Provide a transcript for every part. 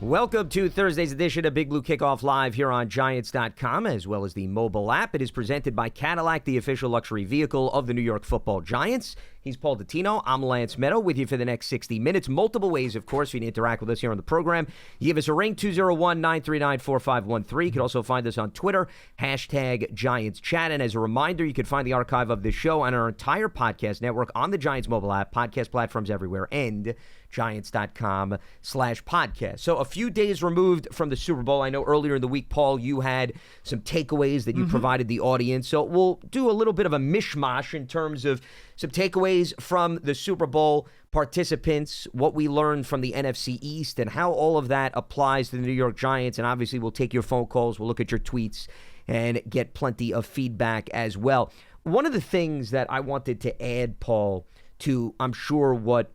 Welcome to Thursday's edition of Big Blue Kickoff Live here on Giants.com, as well as the mobile app. It is presented by Cadillac, the official luxury vehicle of the New York Football Giants. He's Paul Dottino. I'm Lance Medow with you for the next 60 minutes. Multiple ways, of course, for you to interact with us here on the program. You give us a ring, 201-939-4513. You can also find us on Twitter, hashtag Giants Chat. And as a reminder, you can find the archive of this show and our entire podcast network on the Giants mobile app, podcast platforms everywhere, and Giants.com/podcast. So a few days removed from the Super Bowl. I know earlier in the week, Paul, you had some takeaways that you provided the audience. So we'll do a little bit of a mishmash in terms of some takeaways from the Super Bowl participants, what we learned from the NFC East, and how all of that applies to the New York Giants. And obviously, we'll take your phone calls, we'll look at your tweets, and get plenty of feedback as well. One of the things that I wanted to add, Paul, to I'm sure what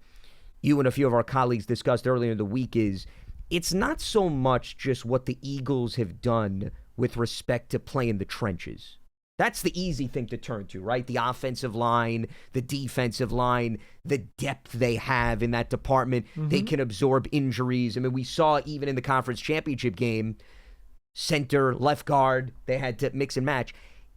you and a few of our colleagues discussed earlier in the week is it's not so much just what the Eagles have done with respect to playing the trenches. That's the easy thing to turn to, right? The offensive line, the defensive line, the depth they have in that department. They can absorb injuries. I mean, we saw even in the conference championship game, center, left guard, they had to mix and match.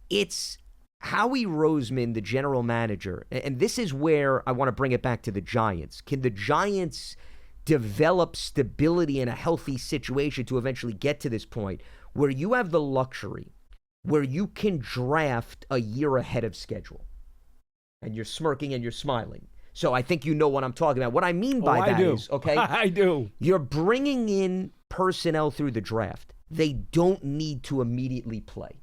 It's Howie Roseman, the general manager, and this is where I want to bring it back to the Giants. Can the Giants develop stability in a healthy situation to eventually get to this point where you have the luxury, where you can draft a year ahead of schedule? And you're smirking and you're smiling. So I think you know what I'm talking about. What I mean by that is, okay? I do. You're bringing in personnel through the draft. They don't need to immediately play.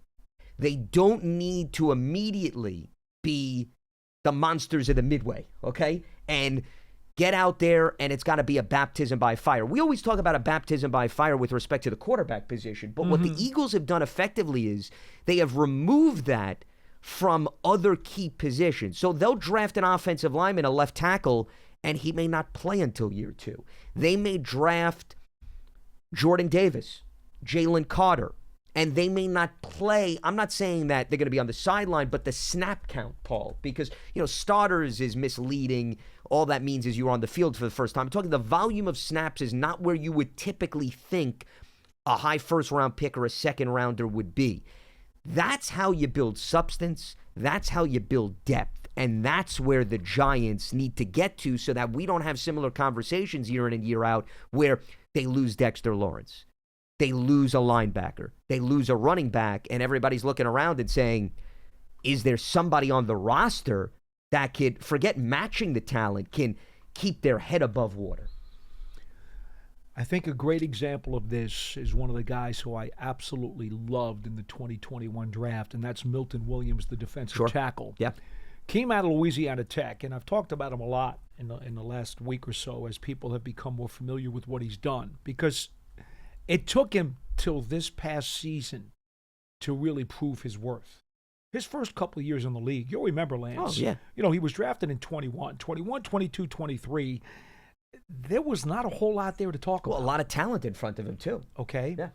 They don't need to immediately be the monsters of the Midway, okay? And get out there, and it's got to be a baptism by fire. We always talk about a baptism by fire with respect to the quarterback position, but what the Eagles have done effectively is they have removed that from other key positions. So they'll draft an offensive lineman, a left tackle, and he may not play until year two. They may draft Jordan Davis, Jalen Carter, and they may not play. I'm not saying that they're going to be on the sideline, but the snap count, Paul, because, starters is misleading. All that means is you're on the field for the first time. I'm talking the volume of snaps is not where you would typically think a high first-round pick or a second-rounder would be. That's how you build substance. That's how you build depth. And that's where the Giants need to get to so that we don't have similar conversations year in and year out where they lose Dexter Lawrence. They lose a linebacker. They lose a running back, and everybody's looking around and saying, is there somebody on the roster that could, forget matching the talent, can keep their head above water? I think a great example of this is one of the guys who I absolutely loved in the 2021 draft, and that's Milton Williams, the defensive tackle. Yeah. Came out of Louisiana Tech, and I've talked about him a lot in the last week or so as people have become more familiar with what he's done, because it took him till this past season to really prove his worth. His first couple of years in the league, you'll remember, Lance. Oh, yeah. He was drafted in 21, 22, 23. There was not a whole lot there to talk about. Well, a lot of talent in front of him, too. Okay. Yeah.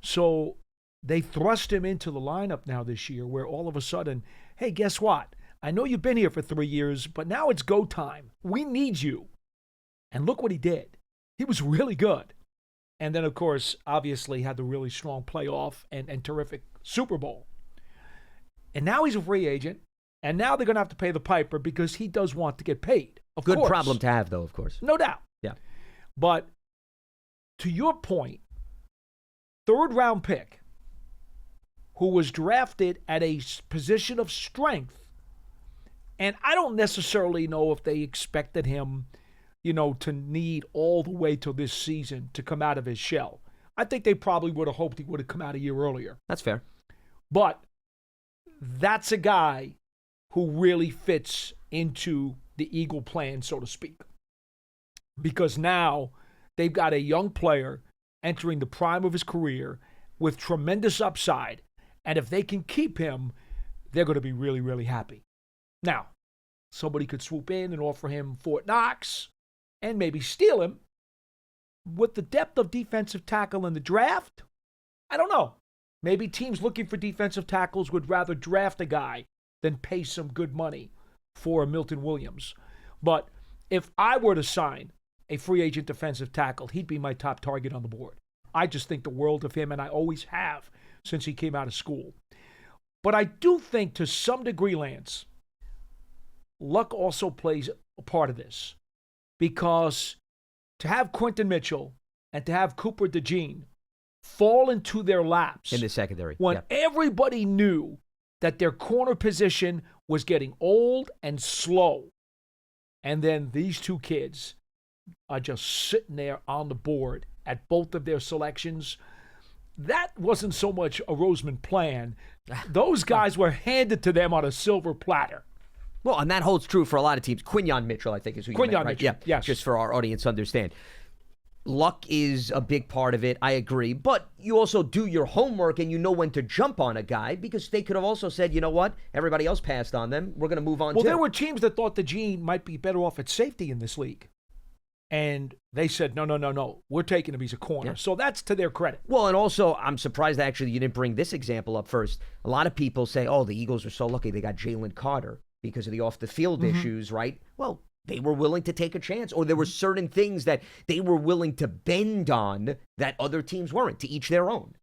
So they thrust him into the lineup now this year where all of a sudden, hey, guess what? I know you've been here for 3 years, but now it's go time. We need you. And look what he did. He was really good. And then, of course, obviously had the really strong playoff and terrific Super Bowl. And now he's a free agent, and now they're going to have to pay the piper because he does want to get paid. Good problem to have, though, of course. No doubt. Yeah. But to your point, third-round pick who was drafted at a position of strength, and I don't necessarily know if they expected him to need all the way till this season to come out of his shell. I think they probably would have hoped he would have come out a year earlier. That's fair. But that's a guy who really fits into the Eagle plan, so to speak. Because now they've got a young player entering the prime of his career with tremendous upside. And if they can keep him, they're going to be really, really happy. Now, somebody could swoop in and offer him Fort Knox and maybe steal him. With the depth of defensive tackle in the draft, I don't know. Maybe teams looking for defensive tackles would rather draft a guy than pay some good money for a Milton Williams. But if I were to sign a free agent defensive tackle, he'd be my top target on the board. I just think the world of him, and I always have since he came out of school. But I do think to some degree, Lance, luck also plays a part of this, because to have Quentin Mitchell and to have Cooper DeJean fall into their laps in the secondary when everybody knew that their corner position was getting old and slow, and then these two kids are just sitting there on the board at both of their selections. That wasn't so much a Roseman plan. Those guys were handed to them on a silver platter. Well, and that holds true for a lot of teams. Quinyon Mitchell, I think, is who you meant, right? Mitchell, yeah, yes. Just for our audience to understand. Luck is a big part of it, I agree. But you also do your homework and you know when to jump on a guy, because they could have also said, you know what, everybody else passed on them. We're going to move on Well, too. there were teams that thought DeJean might be better off at safety in this league. And they said, no, we're taking him. He's a corner. Yeah. So that's to their credit. Well, and also, I'm surprised actually you didn't bring this example up first. A lot of people say, oh, the Eagles are so lucky they got Jalen Carter because of the off-the-field issues, right? Well, they were willing to take a chance, or there were certain things that they were willing to bend on that other teams weren't, to each their own.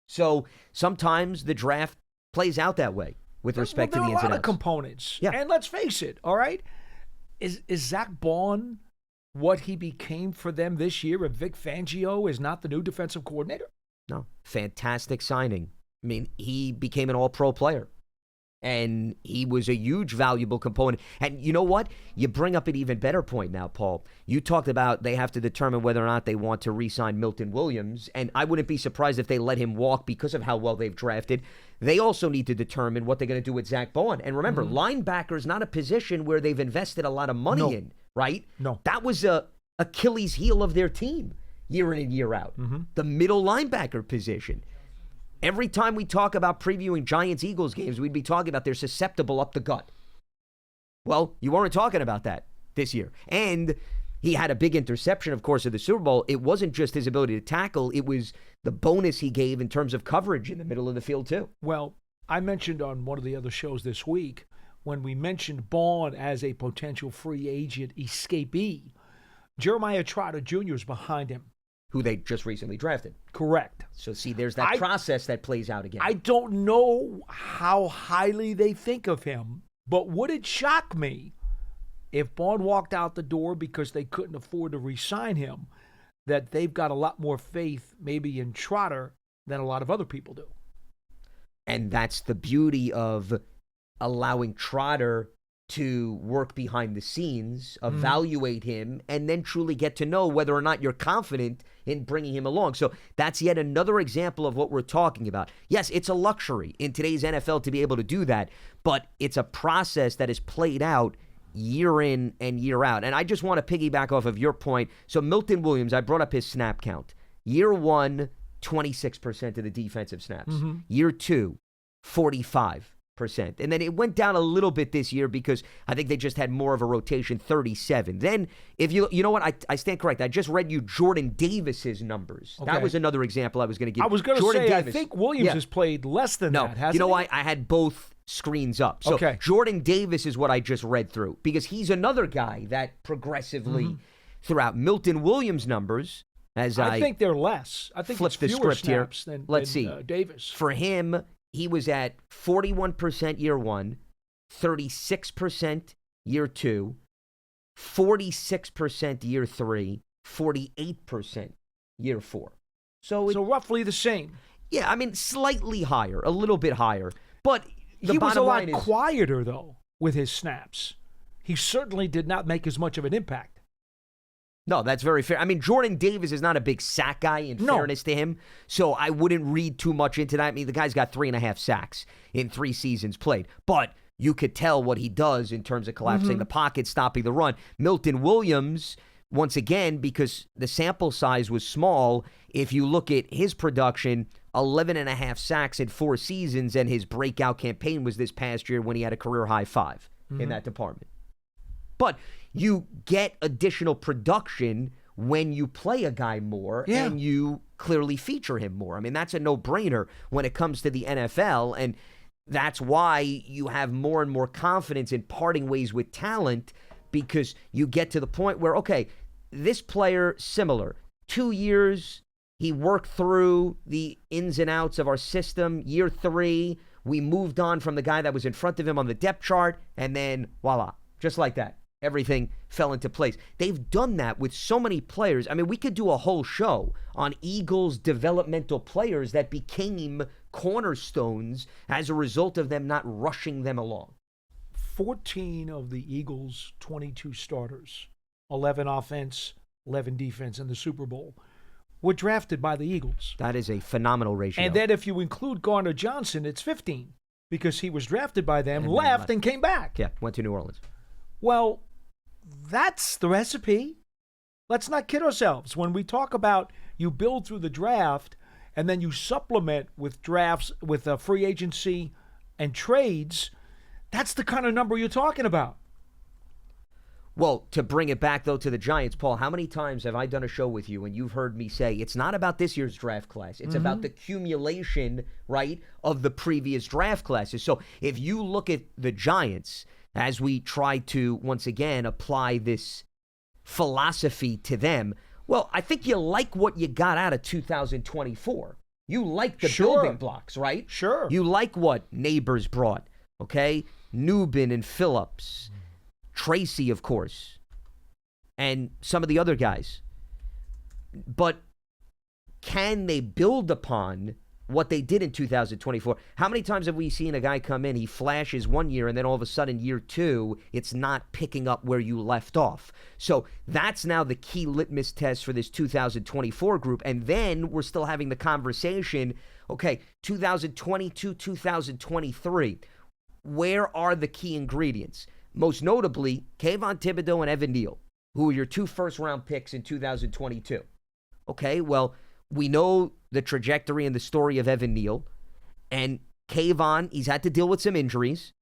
So sometimes the draft plays out that way with respect to the ins and outs. There are a lot of components. Yeah. And let's face it, all right? Is Zach Baun what he became for them this year if Vic Fangio is not the new defensive coordinator? No. Fantastic signing. I mean, he became an all-pro player. And he was a huge, valuable component. And you know what? You bring up an even better point now, Paul. You talked about they have to determine whether or not they want to re-sign Milton Williams. And I wouldn't be surprised if they let him walk because of how well they've drafted. They also need to determine what they're going to do with Zach Baun. And remember, linebacker is not a position where they've invested a lot of money in, right? No. That was a Achilles heel of their team year in and year out. The middle linebacker position. Every time we talk about previewing Giants-Eagles games, we'd be talking about they're susceptible up the gut. Well, you weren't talking about that this year. And he had a big interception, of course, of the Super Bowl. It wasn't just his ability to tackle. It was the bonus he gave in terms of coverage in the middle of the field, too. Well, I mentioned on one of the other shows this week, when we mentioned Baun as a potential free agent escapee, Jeremiah Trotter Jr. is behind him. Who they just recently drafted. Correct. So, see, there's that process that plays out again. I don't know how highly they think of him, but would it shock me if Baun walked out the door because they couldn't afford to re-sign him, that they've got a lot more faith maybe in Trotter than a lot of other people do? And that's the beauty of allowing Trotter to work behind the scenes, evaluate him, and then truly get to know whether or not you're confident in bringing him along. So that's yet another example of what we're talking about. Yes, it's a luxury in today's NFL to be able to do that, but it's a process that is played out year in and year out. And I just want to piggyback off of your point. So Milton Williams, I brought up his snap count. Year one, 26% of the defensive snaps. Year two, 45%. And then it went down a little bit this year because I think they just had more of a rotation, 37. Then, if you know what, I stand correct. I just read you Jordan Davis's numbers. Okay. That was another example I was going to give. I was going to say, Davis, I think Williams has played less than that, hasn't he? You know why? I had both screens up. So Jordan Davis is what I just read through because he's another guy that progressively throughout Milton Williams' numbers, as I think they're less. I think flip it's the fewer script here. snaps than Let's see. Davis. For him, he was at 41% year one, 36% year two, 46% year three, 48% year four. So roughly the same. Yeah, I mean, slightly higher, a little bit higher. But he was a lot quieter, though, with his snaps. He certainly did not make as much of an impact. No, that's very fair. I mean, Jordan Davis is not a big sack guy, in fairness to him, so I wouldn't read too much into that. I mean, the guy's got 3.5 sacks in 3 seasons played, but you could tell what he does in terms of collapsing the pocket, stopping the run. Milton Williams, once again, because the sample size was small, if you look at his production, 11.5 sacks in 4 seasons, and his breakout campaign was this past year when he had a career-high 5 in that department. But you get additional production when you play a guy more and you clearly feature him more. I mean, that's a no-brainer when it comes to the NFL, and that's why you have more and more confidence in parting ways with talent because you get to the point where, okay, this player, similar. 2 years, he worked through the ins and outs of our system. Year 3, we moved on from the guy that was in front of him on the depth chart, and then voila, just like that. Everything fell into place. They've done that with so many players. I mean, we could do a whole show on Eagles developmental players that became cornerstones as a result of them not rushing them along. 14 of the Eagles' 22 starters, 11 offense, 11 defense in the Super Bowl, were drafted by the Eagles. That is a phenomenal ratio. And then if you include Garner Johnson, it's 15 because he was drafted by them, left, and came back. Yeah, went to New Orleans. Well, that's the recipe. Let's not kid ourselves. When we talk about you build through the draft and then you supplement with drafts, with free agency and trades, that's the kind of number you're talking about. Well, to bring it back, though, to the Giants, Paul, how many times have I done a show with you and you've heard me say it's not about this year's draft class. It's about the accumulation, right, of the previous draft classes. So if you look at the Giants, as we try to, once again, apply this philosophy to them, well, I think you like what you got out of 2024. You like the building blocks, right? Sure. You like what Neighbors brought, okay? Newbin and Phillips, Tracy, of course, and some of the other guys. But can they build upon what they did in 2024? How many times have we seen a guy come in, he flashes 1 year, and then all of a sudden, year 2, it's not picking up where you left off? So that's now the key litmus test for this 2024 group. And then we're still having the conversation, okay, 2022, 2023, where are the key ingredients? Most notably, Kayvon Thibodeau and Evan Neal, who are your 2 first-round picks in 2022. Okay, well, we know the trajectory and the story of Evan Neal. And Kayvon, he's had to deal with some injuries.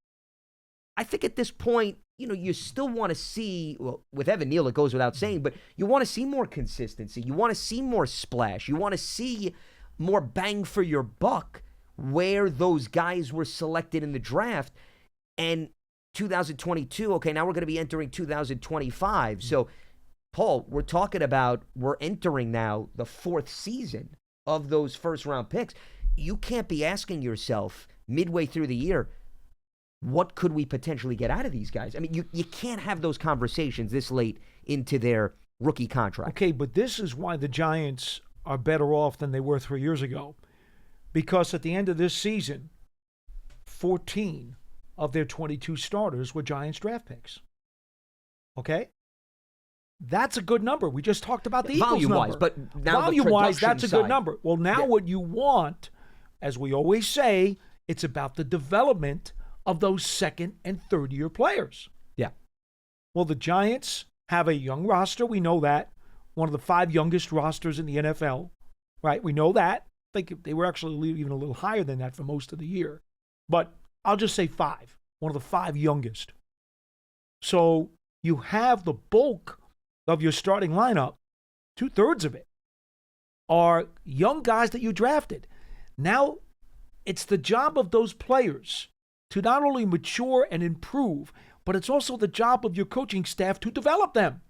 I think at this point, you still want to see, well, with Evan Neal, it goes without saying, but you want to see more consistency. You want to see more splash. You want to see more bang for your buck where those guys were selected in the draft. And 2022, okay, now we're going to be entering 2025. So, Paul, we're entering now the 4th season of those first-round picks. You can't be asking yourself midway through the year, what could we potentially get out of these guys? I mean, you can't have those conversations this late into their rookie contract. Okay, but this is why the Giants are better off than they were 3 years ago. Because at the end of this season, 14 of their 22 starters were Giants draft picks. Okay? That's a good number. We just talked about the Eagles volume-wise, number. but now volume-wise, that's a side. good number. Well, now what you want, as we always say, it's about the development of those second and third-year players. Yeah. Well, the Giants have a young roster. We know that. One of the 5 youngest rosters in the NFL, right? We know that. I think they were actually even a little higher than that for most of the year. But I'll just say 5. One of the 5 youngest. So you have the bulk of your starting lineup, 2/3 of it, are young guys that you drafted. Now, it's the job of those players to not only mature and improve, but it's also the job of your coaching staff to develop them.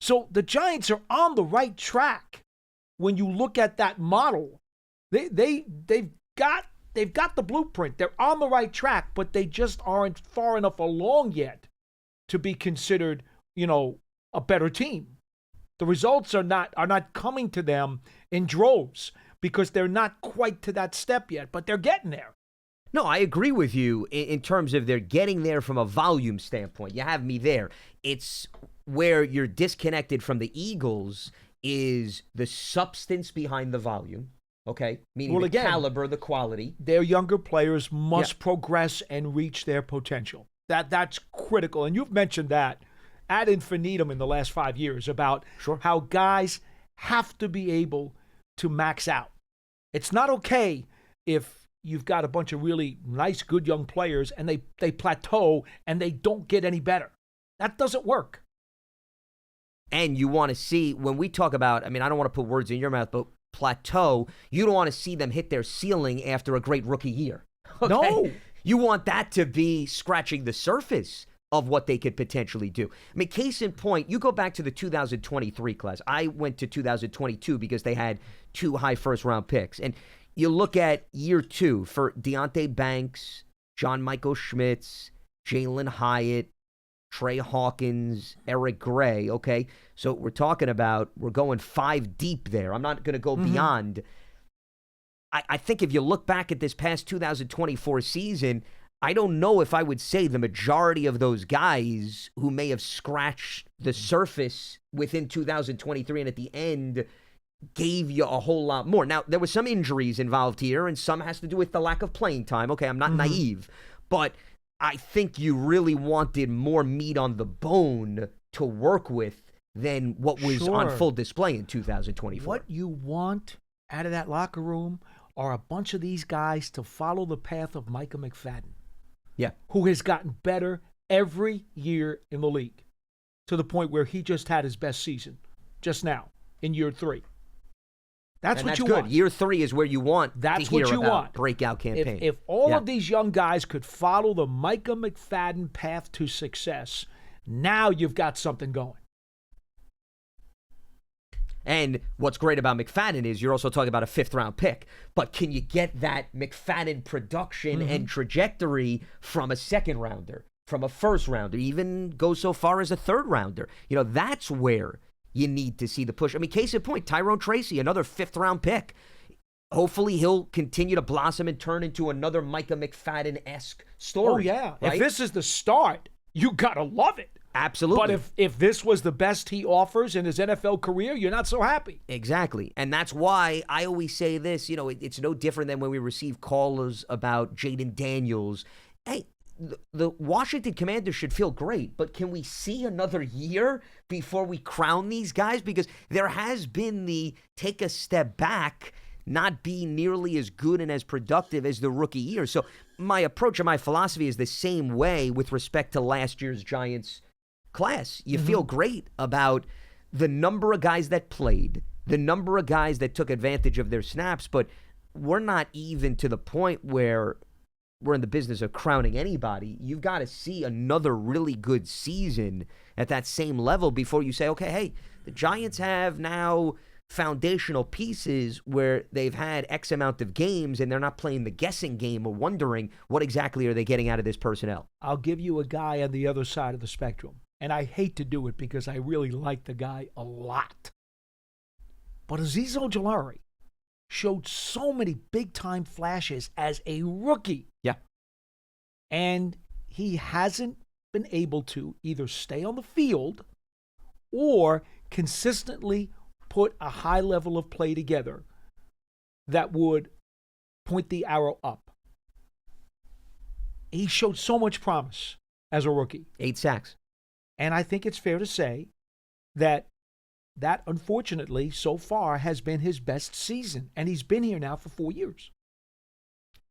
So the Giants are on the right track when you look at that model. They've got the blueprint. They're on the right track, but they just aren't far enough along yet to be considered, a better team. The results are not coming to them in droves because they're not quite to that step yet, but they're getting there. No, I agree with you in terms of they're getting there from a volume standpoint. You have me there. It's where you're disconnected from the Eagles is the substance behind the volume, okay? Meaning the caliber, the quality. Their younger players must progress and reach their potential. That's critical. And you've mentioned that ad infinitum in the last 5 years about how guys have to be able to max out. It's not okay if you've got a bunch of really nice, good young players and they plateau and they don't get any better. That doesn't work. And you want to see, when we talk about, I don't want to put words in your mouth, but plateau, you don't want to see them hit their ceiling after a great rookie year. Okay? No. You want that to be scratching the surface of what they could potentially do. I mean, case in point, you go back to the 2023 class. I went to 2022 because they had 2 high first-round picks. And you look at year 2 for Deonte Banks, John Michael Schmitz, Jalen Hyatt, Trey Hawkins, Eric Gray, okay? So we're talking about, we're going 5 deep there. I'm not going to go beyond. I think if you look back at this past 2024 season, I don't know if I would say the majority of those guys who may have scratched the surface within 2023 and at the end gave you a whole lot more. Now, there were some injuries involved here, and some has to do with the lack of playing time. Okay, I'm not naive, but I think you really wanted more meat on the bone to work with than what was on full display in 2024. What you want out of that locker room are a bunch of these guys to follow the path of Micah McFadden. Yeah. Who has gotten better every year in the league to the point where he just had his best season just now in year 3. That's what you want. Year 3 is where you want That's to hear what you about want. Breakout campaign. If all of these young guys could follow the Micah McFadden path to success, now you've got something going. And what's great about McFadden is you're also talking about a 5th-round pick. But can you get that McFadden production and trajectory from a 2nd-rounder, from a 1st-rounder, even go so far as a 3rd-rounder? You know, that's where you need to see the push. I mean, case in point, Tyrone Tracy, another 5th-round pick. Hopefully he'll continue to blossom and turn into another Micah McFadden-esque story. Oh, yeah. Right? If this is the start, you got to love it. Absolutely. But if this was the best he offers in his NFL career, you're not so happy. Exactly. And that's why I always say this, you know, it's no different than when we receive callers about Jaden Daniels. Hey, the Washington Commanders should feel great, but can we see another year before we crown these guys? Because there has been the take a step back, not be nearly as good and as productive as the rookie year. So my approach and my philosophy is the same way with respect to last year's Giants class. You feel great about the number of guys that played, the number of guys that took advantage of their snaps, but we're not even to the point where we're in the business of crowning anybody. You've got to see another really good season at that same level before you say, okay, hey, the Giants have now foundational pieces where they've had X amount of games and they're not playing the guessing game or wondering what exactly are they getting out of this personnel. I'll give you a guy on the other side of the spectrum, and I hate to do it because I really like the guy a lot. But Azeez Ojulari showed so many big-time flashes as a rookie. Yeah. And he hasn't been able to either stay on the field or consistently put a high level of play together that would point the arrow up. He showed so much promise as a rookie. 8 sacks. And I think it's fair to say that unfortunately, so far, has been his best season. And he's been here now for 4 years.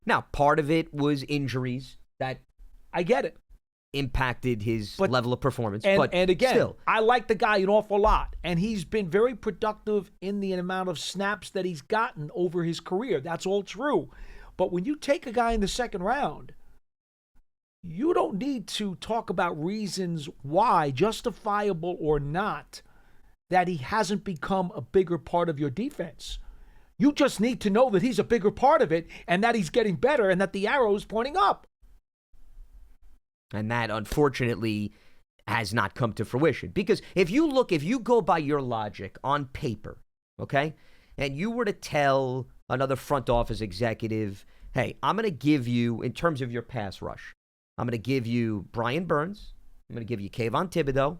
Now, part of it was injuries that I get it. Impacted his level of performance. And again, still, I like the guy an awful lot. And he's been very productive in the amount of snaps that he's gotten over his career. That's all true. But when you take a guy in the 2nd round, you don't need to talk about reasons why, justifiable or not, that he hasn't become a bigger part of your defense. You just need to know that he's a bigger part of it and that he's getting better and that the arrow is pointing up. And that, unfortunately, has not come to fruition. Because if you go by your logic on paper, okay, and you were to tell another front office executive, hey, I'm going to give you, in terms of your pass rush, I'm going to give you Brian Burns, I'm going to give you Kayvon Thibodeau,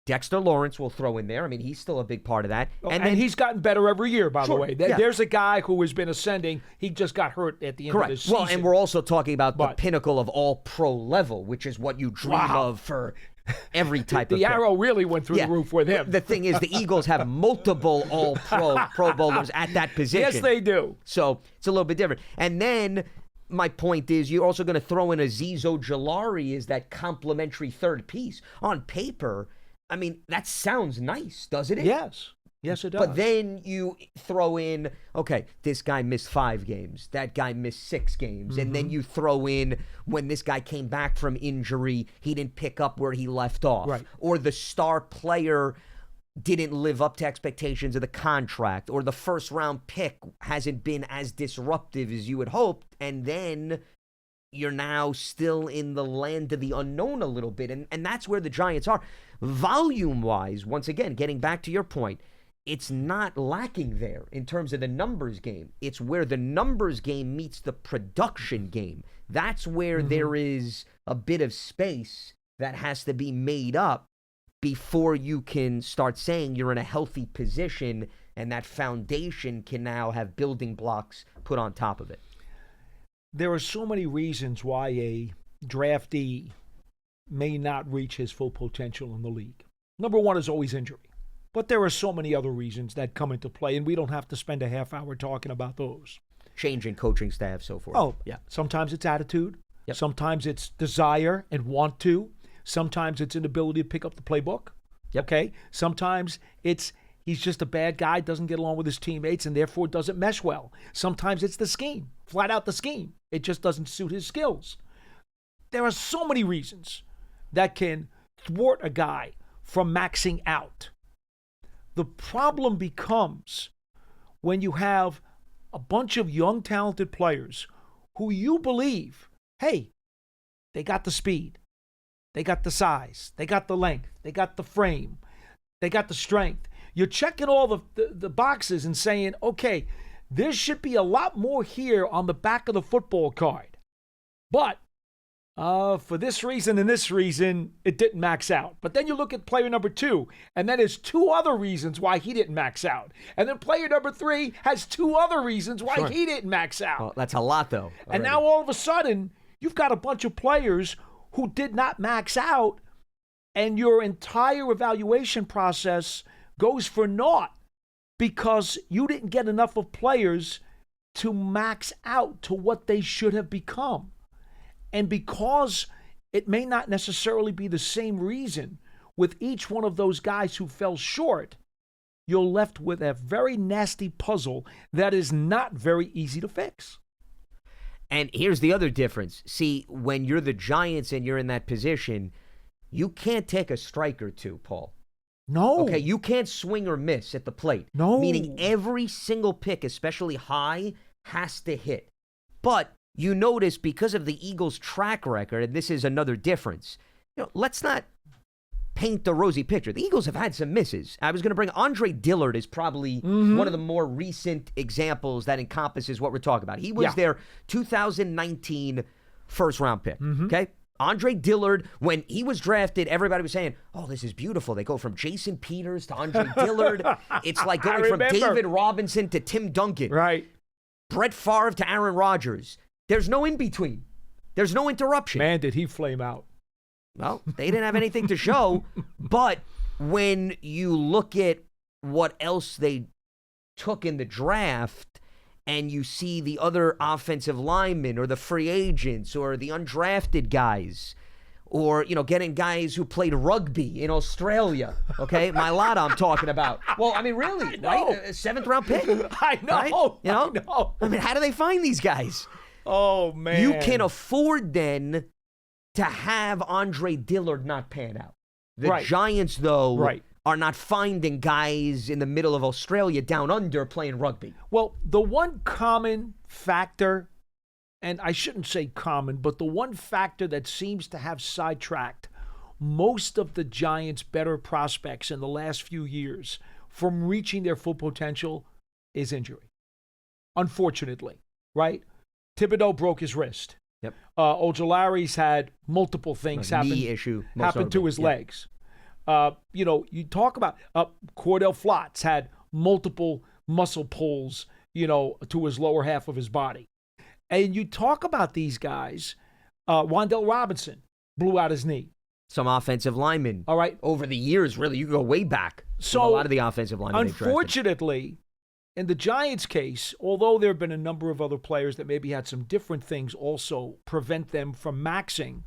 Dexter Lawrence will throw in there. I mean, he's still a big part of that. And he's gotten better every year, by the way. There's a guy who has been ascending. He just got hurt at the end of his season. Well, and we're also talking about the pinnacle of all pro level, which is what you dream of for every type of The arrow really went through the roof with him. The thing is, the Eagles have multiple all-pro Pro Bowlers at that position. Yes, they do. So it's a little bit different. And then my point is you're also going to throw in Azeez Ojulari as that complementary third piece. On paper, I mean, that sounds nice, doesn't it? Yes. Yes, it does. But then you throw in, okay, this guy missed 5 games. That guy missed 6 games. And then you throw in when this guy came back from injury, he didn't pick up where he left off. Right. Or the star player didn't live up to expectations of the contract. Or the first-round pick hasn't been as disruptive as you had hoped. And then you're now still in the land of the unknown a little bit. And that's where the Giants are. Volume-wise, once again, getting back to your point, it's not lacking there in terms of the numbers game. It's where the numbers game meets the production game. That's where there is a bit of space that has to be made up before you can start saying you're in a healthy position and that foundation can now have building blocks put on top of it. There are so many reasons why a draftee may not reach his full potential in the league. Number one is always injury. But there are so many other reasons that come into play, and we don't have to spend a half hour talking about those. Changing coaching staff, so forth. Oh, yeah. Sometimes it's attitude. Yep. Sometimes it's desire and want to. Sometimes it's inability to pick up the playbook. Yep. Okay? Sometimes it's he's just a bad guy, doesn't get along with his teammates, and therefore doesn't mesh well. Sometimes it's the scheme, flat out the scheme. It just doesn't suit his skills. There are so many reasons that can thwart a guy from maxing out. The problem becomes when you have a bunch of young, talented players who you believe, hey, they got the speed, they got the size, they got the length, they got the frame, they got the strength. You're checking all the boxes and saying, okay, there should be a lot more here on the back of the football card. But for this reason and this reason, it didn't max out. But then you look at player number 2, and then there's 2 other reasons why he didn't max out. And then player number 3 has 2 other reasons why he didn't max out. Well, that's a lot, though. Already. And now all of a sudden, you've got a bunch of players who did not max out, and your entire evaluation process goes for naught because you didn't get enough of players to max out to what they should have become. And because it may not necessarily be the same reason with each one of those guys who fell short, you're left with a very nasty puzzle that is not very easy to fix. And here's the other difference. See, when you're the Giants and you're in that position, you can't take a strike or two, Paul. No. Okay, you can't swing or miss at the plate. No. Meaning every single pick, especially high, has to hit. But you notice because of the Eagles' track record, and this is another difference, let's not paint the rosy picture. The Eagles have had some misses. I was going to bring Andre Dillard is probably one of the more recent examples that encompasses what we're talking about. He was their 2019 first-round pick, okay? Andre Dillard, when he was drafted, everybody was saying, oh, this is beautiful. They go from Jason Peters to Andre Dillard. It's like going from David Robinson to Tim Duncan. Right. Brett Favre to Aaron Rodgers. There's no in-between. There's no interruption. Man, did he flame out. Well, they didn't have anything to show. But when you look at what else they took in the draft and you see the other offensive linemen or the free agents or the undrafted guys or, getting guys who played rugby in Australia, okay? Mailata I'm talking about. Well, I mean, really, right? A 7th-round pick? I know. Right? I know. I mean, how do they find these guys? Oh, man. You can afford then to have Andre Dillard not pan out. The Giants, though, are not finding guys in the middle of Australia down under playing rugby. Well, the one common factor, and I shouldn't say common, but the one factor that seems to have sidetracked most of the Giants' better prospects in the last few years from reaching their full potential is injury. Unfortunately, right? Thibodeau broke his wrist. Yep. Ojolari's had multiple things happen to his legs. You talk about Cordell Flotz had multiple muscle pulls, to his lower half of his body. And you talk about these guys, Wan'Dale Robinson blew out his knee. Some offensive linemen. All right. Over the years, really, you go way back. So a lot of the offensive linemen. Unfortunately, in the Giants' case, although there have been a number of other players that maybe had some different things also prevent them from maxing,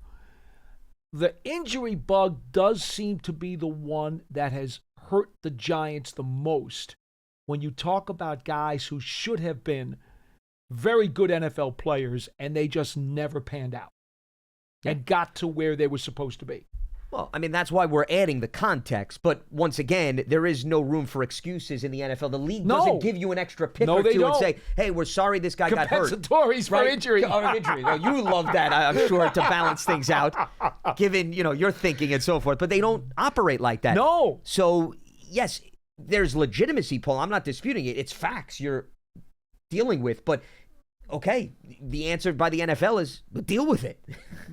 the injury bug does seem to be the one that has hurt the Giants the most when you talk about guys who should have been very good NFL players and they just never panned out and got to where they were supposed to be. Well, I mean, that's why we're adding the context. But once again, there is no room for excuses in the NFL. The league doesn't give you an extra pick or two and say, hey, we're sorry this guy got hurt. Compensatories for injury. Injury. Well, you love that, I'm sure, to balance things out, given, your thinking and so forth. But they don't operate like that. No. So, yes, there's legitimacy, Paul. I'm not disputing it. It's facts you're dealing with. But okay, the answer by the NFL is deal with it.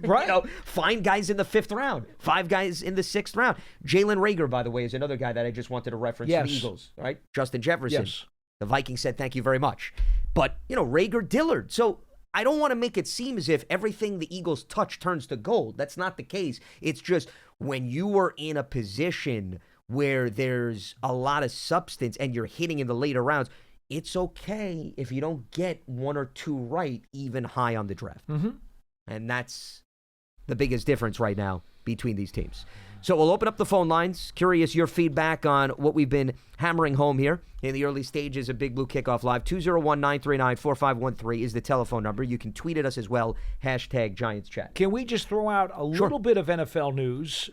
Right. Find guys in the 5th round, 5 guys in the 6th round. Jalen Reagor, by the way, is another guy that I just wanted to reference to the Eagles, right? Justin Jefferson. Yes. The Vikings said thank you very much. But, Reagor, Dillard. So I don't want to make it seem as if everything the Eagles touch turns to gold. That's not the case. It's just when you are in a position where there's a lot of substance and you're hitting in the later rounds, it's okay if you don't get 1 or 2 right, even high on the draft. Mm-hmm. And that's the biggest difference right now between these teams. So we'll open up the phone lines. Curious your feedback on what we've been hammering home here in the early stages of Big Blue Kickoff Live. 201-939-4513 is the telephone number. You can tweet at us as well, #GiantsChat. Can we just throw out a little bit of NFL news?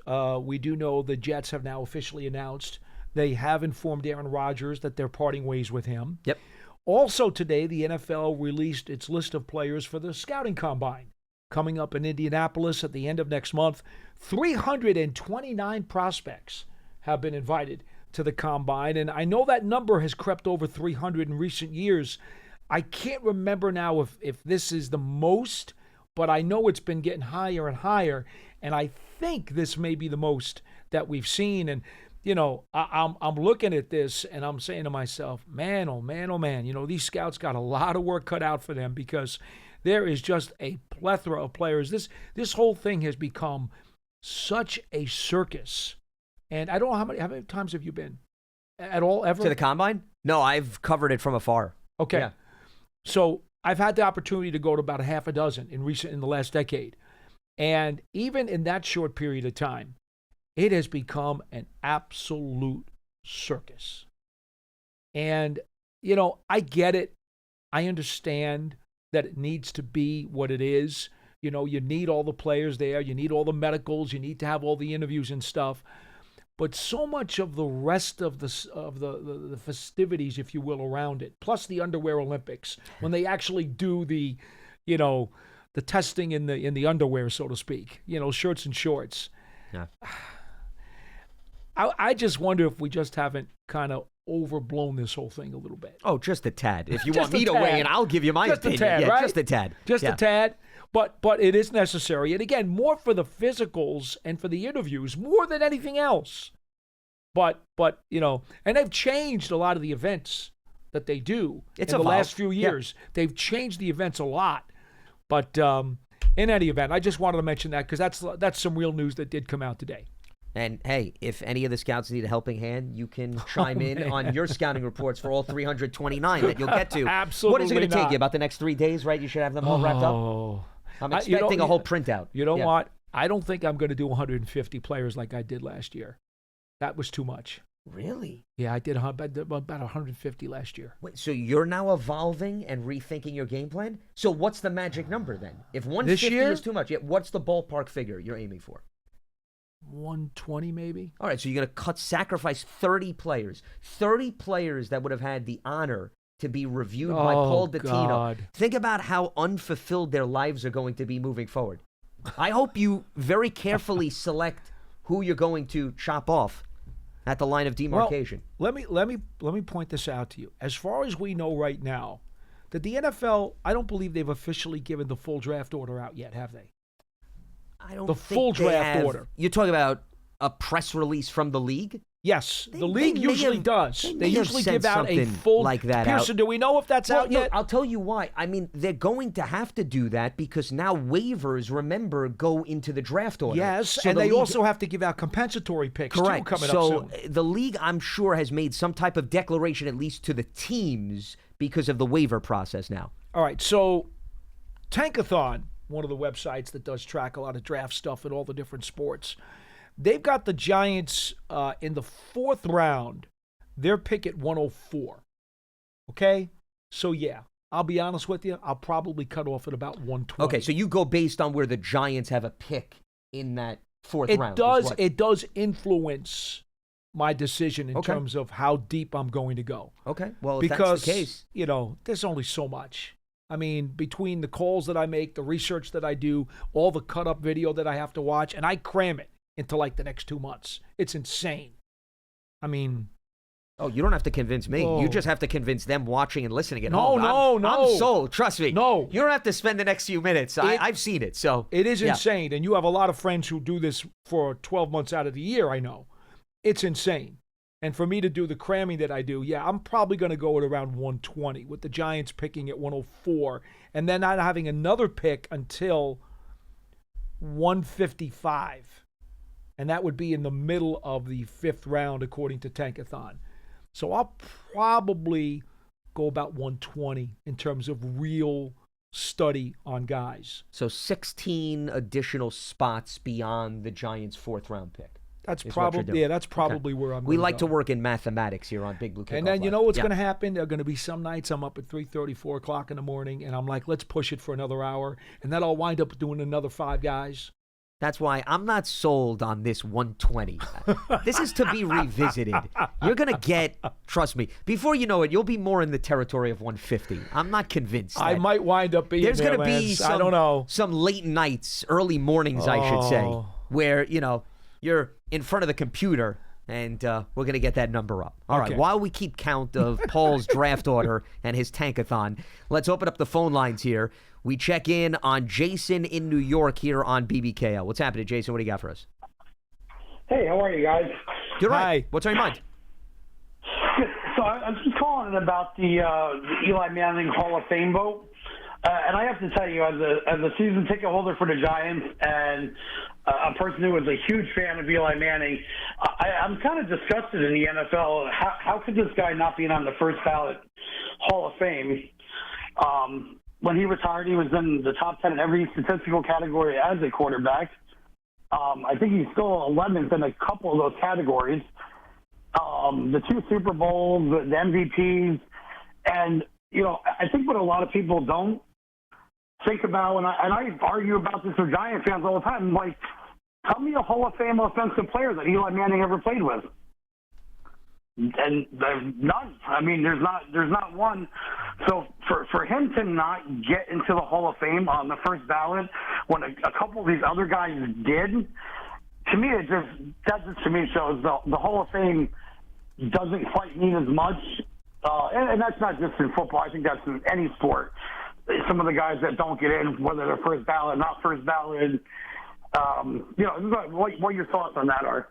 We do know the Jets have now officially announced they have informed Aaron Rodgers that they're parting ways with him. Yep. Also today, the NFL released its list of players for the scouting combine coming up in Indianapolis at the end of next month. 329 prospects have been invited to the combine, and I know that number has crept over 300 in recent years. I can't remember now if this is the most, but I know it's been getting higher and higher, and I think this may be the most that we've seen. And I'm looking at this and I'm saying to myself, man, oh man, oh man, these scouts got a lot of work cut out for them because there is just a plethora of players. This whole thing has become such a circus. And I don't know how many times have you been at all ever? To the combine? No, I've covered it from afar. Okay. Yeah. So I've had the opportunity to go to about a half a dozen in the last decade. And even in that short period of time, it has become an absolute circus. And, I get it. I understand that it needs to be what it is. You need all the players there. You need all the medicals. You need to have all the interviews and stuff. But so much of the rest of the festivities, if you will, around it, plus the underwear Olympics, when they actually do the testing in the underwear, so to speak, shirts and shorts. Yeah. I just wonder if we just haven't kind of overblown this whole thing a little bit. Oh, just a tad. If you want me to weigh in, I'll give you my opinion. Just a tad, right? Just a tad. Just a tad. But it is necessary. And again, more for the physicals and for the interviews, more than anything else. But and they've changed a lot of the events that they do in the last few years. Yeah. They've changed the events a lot. But in any event, I just wanted to mention that because that's some real news that did come out today. And, hey, if any of the scouts need a helping hand, you can chime in on your scouting reports for all 329 that you'll get to. Absolutely. What is it going to take you? About the next 3 days, right? You should have them all wrapped up? I'm expecting a whole printout. You know what? I don't think I'm going to do 150 players like I did last year. That was too much. Really? Yeah, I did about 150 last year. Wait, so you're now evolving and rethinking your game plan? So what's the magic number then? If 150 is too much, what's the ballpark figure you're aiming for? 120 maybe. All right, so you're going to sacrifice 30 players. 30 players that would have had the honor to be reviewed by Paul Dottino. God. Think about how unfulfilled their lives are going to be moving forward. I hope you very carefully select who you're going to chop off at the line of demarcation. Well, let me point this out to you. As far as we know right now, that the NFL, I don't believe they've officially given the full draft order out yet, have they? I don't the think full they draft have. order. You're talking about a press release from the league? Yes, the league usually does. They usually give out a something full like that Pearson, out. do we know if that's out yet? I'll tell you why. I mean, they're going to have to do that because now waivers, remember, go into the draft order. Yes, so and they also have to give out compensatory picks too coming up soon. So the league, I'm sure, has made some type of declaration, at least to the teams, because of the waiver process now. All right, so Tankathon, one of the websites that does track a lot of draft stuff in all the different sports, They've got the Giants in the 4th round. Their pick at 104. Okay? So, yeah, I'll be honest with you. I'll probably cut off at about 120. Okay, so you go based on where the Giants have a pick in that 4th round. It does influence my decision in terms of how deep I'm going to go. Okay, well, if because, that's the case. There's only so much. I mean, between the calls that I make, the research that I do, all the cut-up video that I have to watch, and I cram it into like the next 2 months. It's insane. I mean... Oh, you don't have to convince me. You just have to convince them watching and listening at home. No. I'm sold. Trust me. No. You don't have to spend the next few minutes. I've seen it. So it is insane. And you have a lot of friends who do this for 12 months out of the year, I know. It's insane. And for me to do the cramming that I do, I'm probably going to go at around 120 with the Giants picking at 104 and then not having another pick until 155. And that would be in the middle of the 5th round, according to Tankathon. So I'll probably go about 120 in terms of real study on guys. So 16 additional spots beyond the Giants' 4th round pick. That's probably where I'm going. We like to work in mathematics here on Big Blue Kickoff. And then you know what's going to happen? There are going to be some nights I'm up at 3:30, 4 o'clock in the morning, and I'm like, let's push it for another hour, and then I'll wind up doing another 5 guys. That's why I'm not sold on this 120. This is to be revisited. You're going to get, trust me, before you know it, you'll be more in the territory of 150. I'm not convinced. I might wind up being there's going to be I don't know. Some late nights, early mornings, I should say, where, you're in front of the computer, and we're going to get that number up. All right, while we keep count of Paul's draft order and his tankathon, let's open up the phone lines here. We check in on Jason in New York here on BBKL. What's happening, Jason? What do you got for us? Hey, how are you guys? Good, right. Hi. What's on your mind? So I'm just calling about the Eli Manning Hall of Fame vote. And I have to tell you, as a season ticket holder for the Giants and a person who was a huge fan of Eli Manning, I'm kind of disgusted in the NFL. How could this guy not be on the first ballot Hall of Fame? When he retired, he was in the top 10 in every statistical category as a quarterback. I think he's still 11th in a couple of those categories. The 2 Super Bowls, the MVPs, and I think what a lot of people don't think about, and I argue about this with Giant fans all the time, like, tell me a Hall of Fame offensive player that Eli Manning ever played with. And there's none. I mean, there's not one. So for him to not get into the Hall of Fame on the first ballot when a couple of these other guys did, to me, that just to me shows the Hall of Fame doesn't quite mean as much. And that's not just in football. I think that's in any sport. Some of the guys that don't get in, whether they're first ballot, not first ballot, what your thoughts on that are.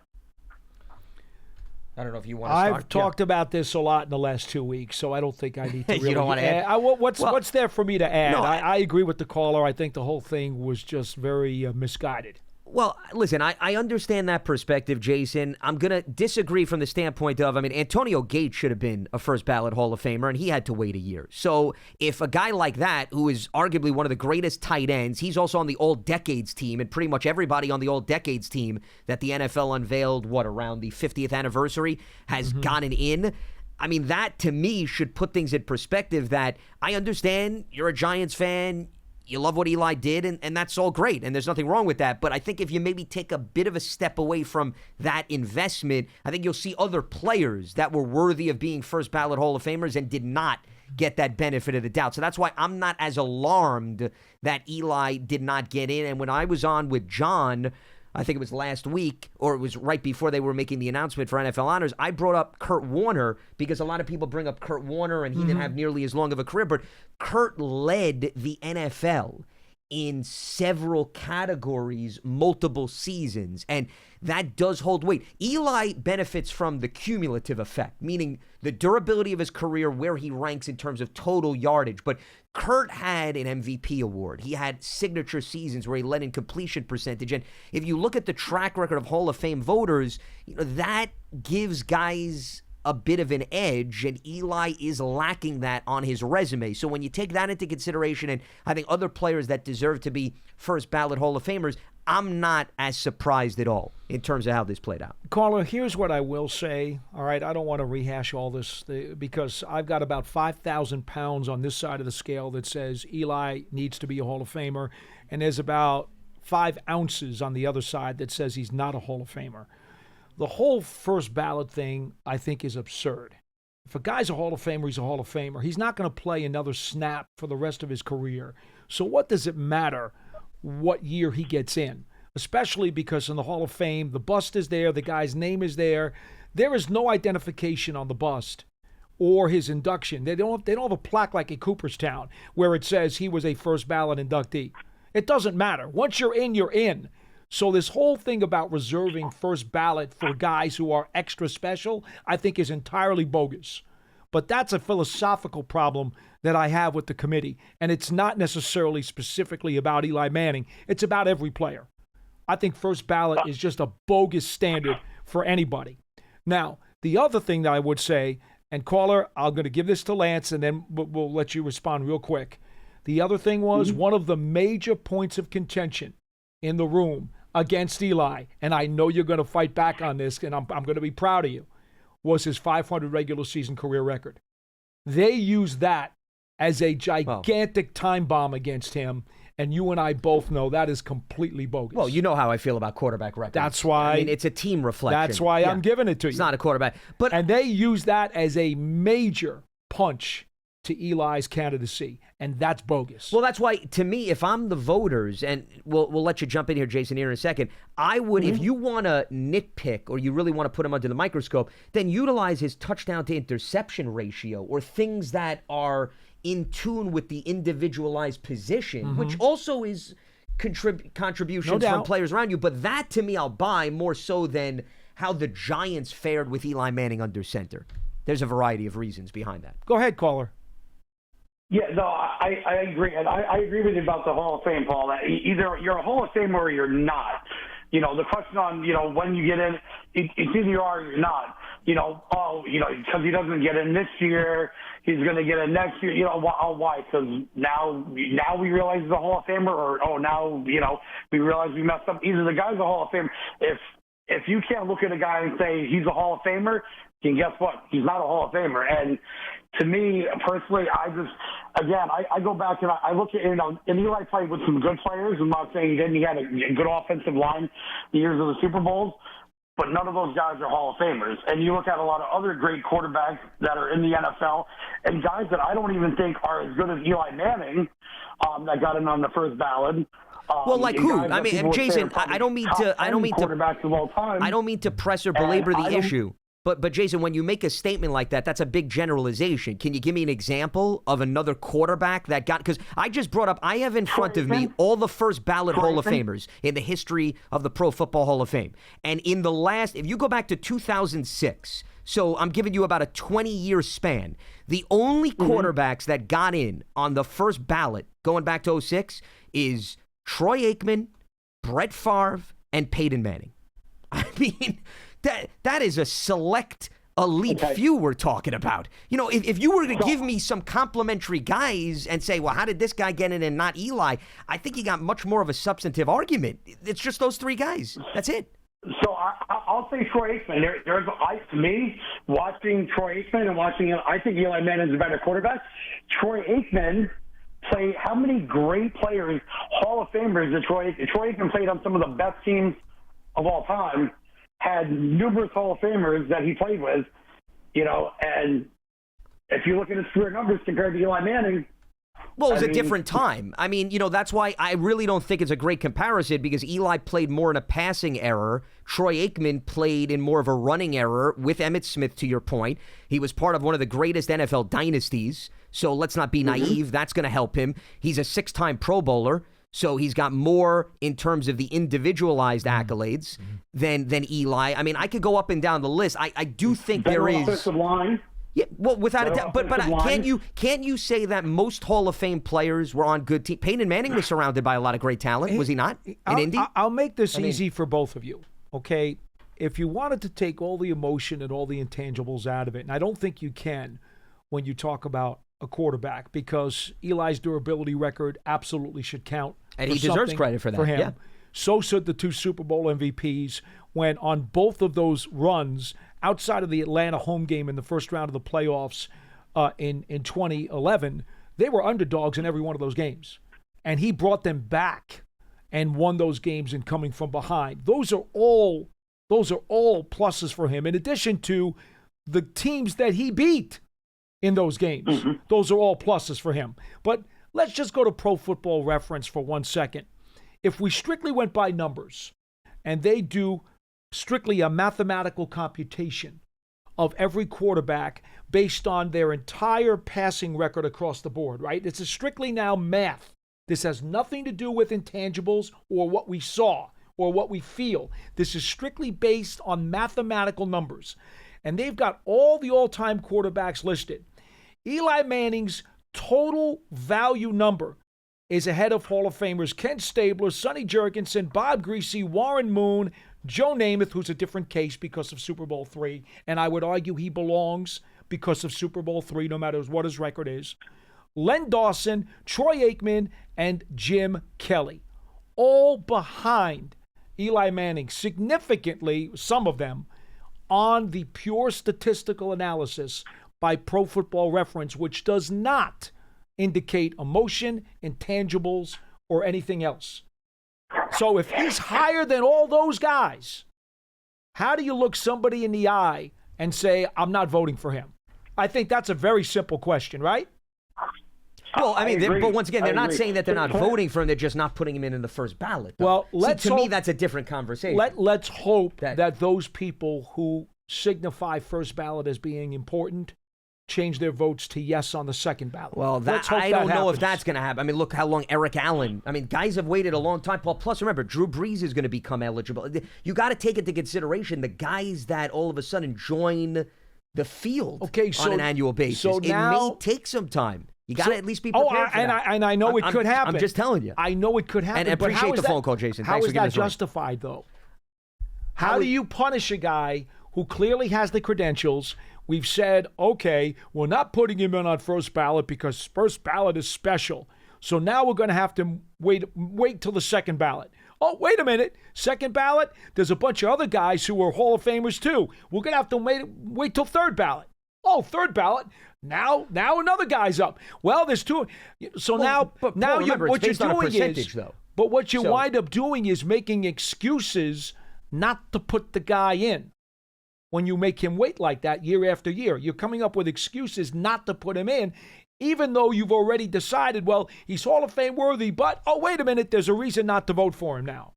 I don't know if you want to start. I've talked about this a lot in the last 2 weeks, so I don't think I need to really You don't want to add? What's there for me to add? No, I agree with the caller. I think the whole thing was just very misguided. Well, listen, I understand that perspective, Jason. I'm going to disagree from the standpoint of, Antonio Gates should have been a first ballot Hall of Famer, and he had to wait a year. So if a guy like that, who is arguably one of the greatest tight ends, he's also on the All-Decades team, and pretty much everybody on the All-Decades team that the NFL unveiled, around the 50th anniversary, has gotten in. That, to me, should put things in perspective that I understand you're a Giants fan, you love what Eli did, and that's all great, and there's nothing wrong with that. But I think if you maybe take a bit of a step away from that investment, I think you'll see other players that were worthy of being first ballot Hall of Famers and did not get that benefit of the doubt. So that's why I'm not as alarmed that Eli did not get in. And when I was on with John, I think it was last week, or it was right before they were making the announcement for NFL honors, I brought up Kurt Warner because a lot of people bring up Kurt Warner and he didn't have nearly as long of a career, but Kurt led the NFL in several categories, multiple seasons, and that does hold weight. Eli benefits from the cumulative effect, meaning the durability of his career, where he ranks in terms of total yardage. But Kurt had an MVP award. He had signature seasons where he led in completion percentage. And if you look at the track record of Hall of Fame voters, that gives guys a bit of an edge, and Eli is lacking that on his resume. So when you take that into consideration, and I think other players that deserve to be first ballot Hall of Famers, I'm not as surprised at all in terms of how this played out. Caller, here's what I will say. All right, I don't want to rehash all this because I've got about 5,000 pounds on this side of the scale that says Eli needs to be a Hall of Famer, and there's about 5 ounces on the other side that says he's not a Hall of Famer. The whole first ballot thing, I think, is absurd. If a guy's a Hall of Famer, he's a Hall of Famer. He's not going to play another snap for the rest of his career. So what does it matter what year he gets in? Especially because in the Hall of Fame, the bust is there, the guy's name is there. There is no identification on the bust or his induction. They don't have a plaque like at Cooperstown where it says he was a first ballot inductee. It doesn't matter. Once you're in, you're in. So this whole thing about reserving first ballot for guys who are extra special, I think is entirely bogus. But that's a philosophical problem that I have with the committee. And it's not necessarily specifically about Eli Manning. It's about every player. I think first ballot is just a bogus standard for anybody. Now, the other thing that I would say, and caller, I'm going to give this to Lance and then we'll let you respond real quick. The other thing was one of the major points of contention in the room against Eli, and I know you're going to fight back on this, and I'm going to be proud of you, was his 500 regular season career record. They used that as a gigantic time bomb against him, and you and I both know that is completely bogus. Well, you know how I feel about quarterback records. That's why. I mean, it's a team reflection. That's why I'm giving it to you. It's not a quarterback. And they used that as a major punch to Eli's candidacy, and that's bogus. Well, that's why, to me, if I'm the voters, and we'll let you jump in here, Jason, here in a second, I would, if you want to nitpick or you really want to put him under the microscope, then utilize his touchdown to interception ratio or things that are in tune with the individualized position, which also is contributions from players around you. But that, to me, I'll buy more so than how the Giants fared with Eli Manning under center. There's a variety of reasons behind that. Go ahead, caller. Yeah, no, I agree. And I agree with you about the Hall of Fame, Paul. That either you're a Hall of Famer or you're not. You know, the question on, when you get in, it's either you are or you're not. Because he doesn't get in this year, he's going to get in next year. Why? Because now we realize he's a Hall of Famer, or now, we realize we messed up. Either the guy's a Hall of Famer. If you can't look at a guy and say he's a Hall of Famer, then guess what? He's not a Hall of Famer. And to me, personally, I go back and I look at, and Eli played with some good players. I'm not saying he didn't. He had a good offensive line the years of the Super Bowls, but none of those guys are Hall of Famers. And you look at a lot of other great quarterbacks that are in the NFL and guys that I don't even think are as good as Eli Manning that got in on the first ballot. Well, like who? I mean, Jason, I don't mean to quarterbacks of all time. I don't mean to press or belabor the issue. But Jason, when you make a statement like that, that's a big generalization. Can you give me an example of another quarterback that got? Because I just brought up, I have in front of me all the first ballot Hall of Famers in the history of the Pro Football Hall of Fame. And in the last, if you go back to 2006, so I'm giving you about a 20-year span, the only quarterbacks that got in on the first ballot going back to 06 is Troy Aikman, Brett Favre, and Peyton Manning. I mean, that is a select elite few we're talking about. If you were to give me some complimentary guys and say, well, how did this guy get in and not Eli? I think you got much more of a substantive argument. It's just those three guys. That's it. So I'll say Troy Aikman. To me, watching Troy Aikman and watching him, I think Eli Manning's a better quarterback. Troy Aikman played, how many great players, Hall of Famers, that Troy Aikman played on some of the best teams of all time, had numerous Hall of Famers that he played with, and if you look at his career numbers compared to Eli Manning. Well, it was a different time. I mean, that's why I really don't think it's a great comparison, because Eli played more in a passing era. Troy Aikman played in more of a running era with Emmitt Smith, to your point. He was part of one of the greatest NFL dynasties, so let's not be naive. That's going to help him. He's a 6-time Pro Bowler. So he's got more in terms of the individualized accolades than Eli. I mean, I could go up and down the list. I do think there is offensive line. Yeah, well, without a doubt. But can't you say that most Hall of Fame players were on good teams? Peyton Manning was surrounded by a lot of great talent, was he not? In Indy? I'll make this easy for both of you. Okay, if you wanted to take all the emotion and all the intangibles out of it, and I don't think you can when you talk about a quarterback, because Eli's durability record absolutely should count. And he deserves credit for that. For him. Yeah. So should the 2 Super Bowl MVPs, when on both of those runs, outside of the Atlanta home game in the first round of the playoffs in 2011, they were underdogs in every one of those games. And he brought them back and won those games in coming from behind. Those are all pluses for him, in addition to the teams that he beat in those games. Mm-hmm. Those are all pluses for him. But let's just go to Pro Football Reference for 1 second. If we strictly went by numbers, and they do strictly a mathematical computation of every quarterback based on their entire passing record across the board, right? This is strictly now math. This has nothing to do with intangibles or what we saw or what we feel. This is strictly based on mathematical numbers. And they've got all the all-time quarterbacks listed. Eli Manning's total value number is ahead of Hall of Famers Ken Stabler, Sonny Jurgensen, Bob Greasy, Warren Moon, Joe Namath, who's a different case because of Super Bowl III, and I would argue he belongs because of Super Bowl III, no matter what his record is. Len Dawson, Troy Aikman, and Jim Kelly, all behind Eli Manning, significantly, some of them, on the pure statistical analysis by Pro Football Reference, which does not indicate emotion, intangibles, or anything else. So if he's higher than all those guys, how do you look somebody in the eye and say, I'm not voting for him? I think that's a very simple question, right? Well, I mean, but once again, they're not saying that they're not voting for him. They're just not putting him in the first ballot. Though. Well, to me, that's a different conversation. Let's hope that those people who signify first ballot as being important change their votes to yes on the second ballot. Well, I don't know if that's going to happen. I mean, look how long Eric Allen. I mean, guys have waited a long time. Paul, plus remember, Drew Brees is going to become eligible. You got to take into consideration the guys that all of a sudden join the field on an annual basis. So now, it may take some time. You got to at least be prepared for that. And I know it could happen. I'm just telling you. I know it could happen. And appreciate the phone call, Jason. Thanks for giving us How is that justified, though? How do you punish a guy who clearly has the credentials? We've said, okay, we're not putting him in on first ballot because first ballot is special. So now we're going to have to wait till the second ballot. Oh, wait a minute. Second ballot? There's a bunch of other guys who are Hall of Famers, too. We're going to have to wait till third ballot. Oh, third ballot. Now another guy's up. Well, there's two. So what you're wind up doing is making excuses not to put the guy in. When you make him wait like that year after year, you're coming up with excuses not to put him in, even though you've already decided, well, he's Hall of Fame worthy, but, oh, wait a minute, there's a reason not to vote for him now.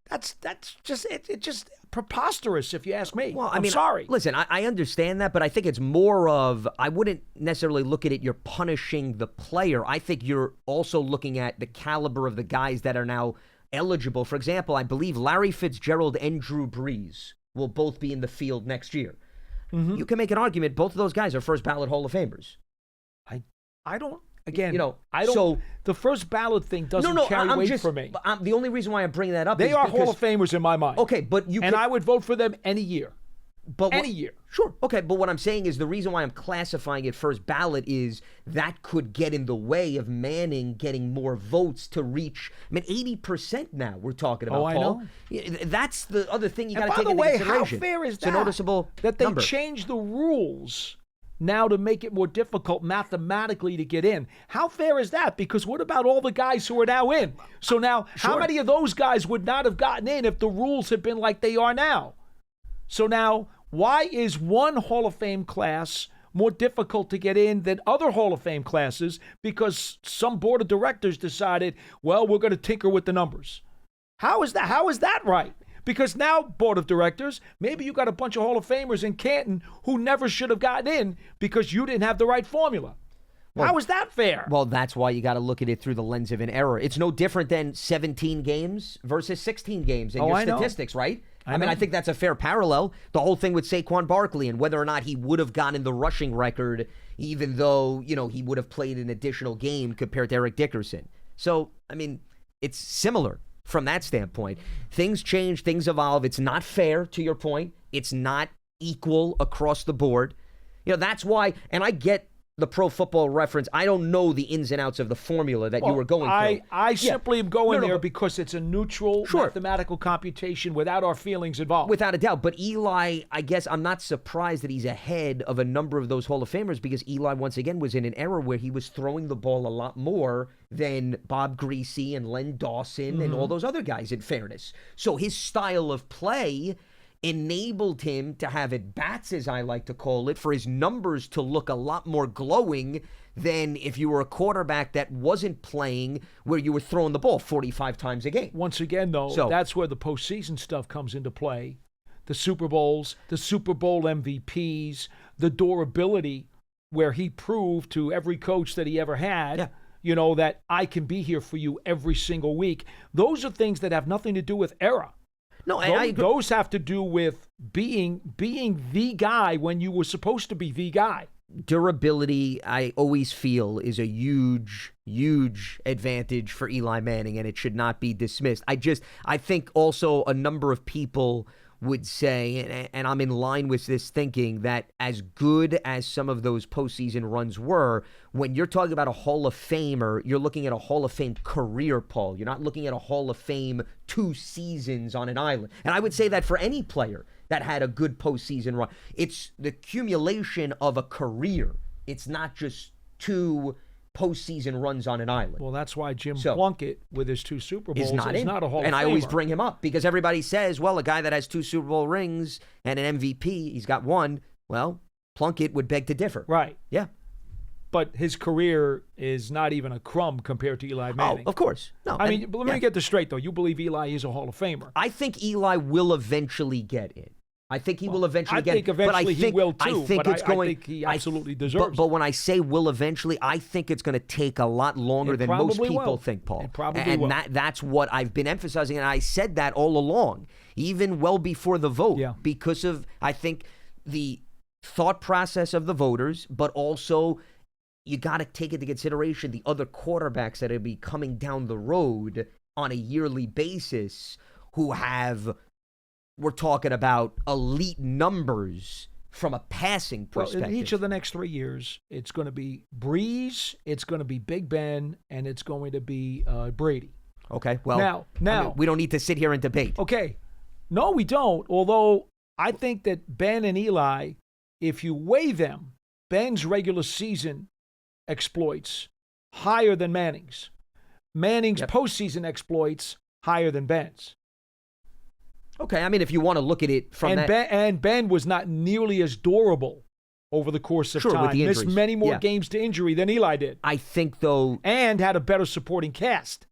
That's just preposterous, if you ask me. Well, I'm sorry. Listen, I understand that, but I think it's more of, I wouldn't necessarily look at it, you're punishing the player. I think you're also looking at the caliber of the guys that are now eligible. For example, I believe Larry Fitzgerald and Drew Brees will both be in the field next year. Mm-hmm. You can make an argument both of those guys are first ballot Hall of Famers. I don't. Again, I don't. So the first ballot thing doesn't carry weight for me. The only reason why I'm bringing that up is because Hall of Famers in my mind. Okay, but I would vote for them any year. Any year. Sure. Okay, but what I'm saying is the reason why I'm classifying it first ballot is that could get in the way of Manning getting more votes to reach. I mean, 80% now we're talking about, I Paul. know. That's the other thing you got to take into consideration. By the way, how fair is that? It's a noticeable that they number. Changed the rules now to make it more difficult mathematically to get in. How fair is that? Because what about all the guys who are now in? So now, How many of those guys would not have gotten in if the rules had been like they are now? So now, why is one Hall of Fame class more difficult to get in than other Hall of Fame classes? Because some board of directors decided, well, we're going to tinker with the numbers. How is that right? Because now, board of directors, maybe you got a bunch of Hall of Famers in Canton who never should have gotten in because you didn't have the right formula. Well, how is that fair? Well, that's why you got to look at it through the lens of an error. It's no different than 17 games versus 16 games in your statistics, right? I mean, I think that's a fair parallel. The whole thing with Saquon Barkley and whether or not he would have gotten the rushing record, even though, he would have played an additional game compared to Eric Dickerson. So, I mean, it's similar. from that standpoint. Things change, things evolve. It's not fair, to your point. It's not equal across the board. That's why, and I get the Pro Football Reference. I don't know the ins and outs of the formula that you were going through. I simply am going there because it's a neutral mathematical computation without our feelings involved. Without a doubt. But Eli, I guess I'm not surprised that he's ahead of a number of those Hall of Famers because Eli, once again, was in an era where he was throwing the ball a lot more than Bob Greasy and Len Dawson and all those other guys, in fairness. So his style of play enabled him to have at-bats, as I like to call it, for his numbers to look a lot more glowing than if you were a quarterback that wasn't playing where you were throwing the ball 45 times a game. Once again, though, that's where the postseason stuff comes into play. The Super Bowls, the Super Bowl MVPs, the durability where he proved to every coach that he ever had, that I can be here for you every single week. Those are things that have nothing to do with era. No, I agree. Those have to do with being the guy when you were supposed to be the guy. Durability, I always feel, is a huge, huge advantage for Eli Manning, and it should not be dismissed. I think also a number of people would say, and I'm in line with this thinking, that as good as some of those postseason runs were, when you're talking about a Hall of Famer, you're looking at a Hall of Fame career, Paul. You're not looking at a Hall of Fame 2 seasons on an island. And I would say that for any player that had a good postseason run. It's the accumulation of a career. It's not just 2 postseason runs on an island. Well, that's why Jim Plunkett, with his 2 Super Bowls, is not a Hall of Famer. And I always bring him up because everybody says, well, a guy that has 2 Super Bowl rings and an MVP, he's got 1. Well, Plunkett would beg to differ. Right. Yeah. But his career is not even a crumb compared to Eli Manning. Oh, of course. No. Let me get this straight, though. You believe Eli is a Hall of Famer? I think Eli will eventually get in. I think he will eventually get in. I think eventually he will, too. I think he absolutely deserves it. But when I say will eventually, I think it's going to take a lot longer than most people think, Paul. It probably will. And that's what I've been emphasizing, and I said that all along, even well before the vote, because of, I think, the thought process of the voters, but also you got to take into consideration the other quarterbacks that will be coming down the road on a yearly basis who have, we're talking about elite numbers from a passing perspective. Well, in each of the next 3 years, it's going to be Breeze, it's going to be Big Ben, and it's going to be Brady. Okay, well, now we don't need to sit here and debate. Okay, no, we don't. Although I think that Ben and Eli, if you weigh them, Ben's regular season exploits higher than Manning's. Manning's postseason exploits higher than Ben's. Okay, I mean, if you want to look at it from Ben was not nearly as durable over the course of time. With the missed many more games to injury than Eli did. I think, though, and had a better supporting cast.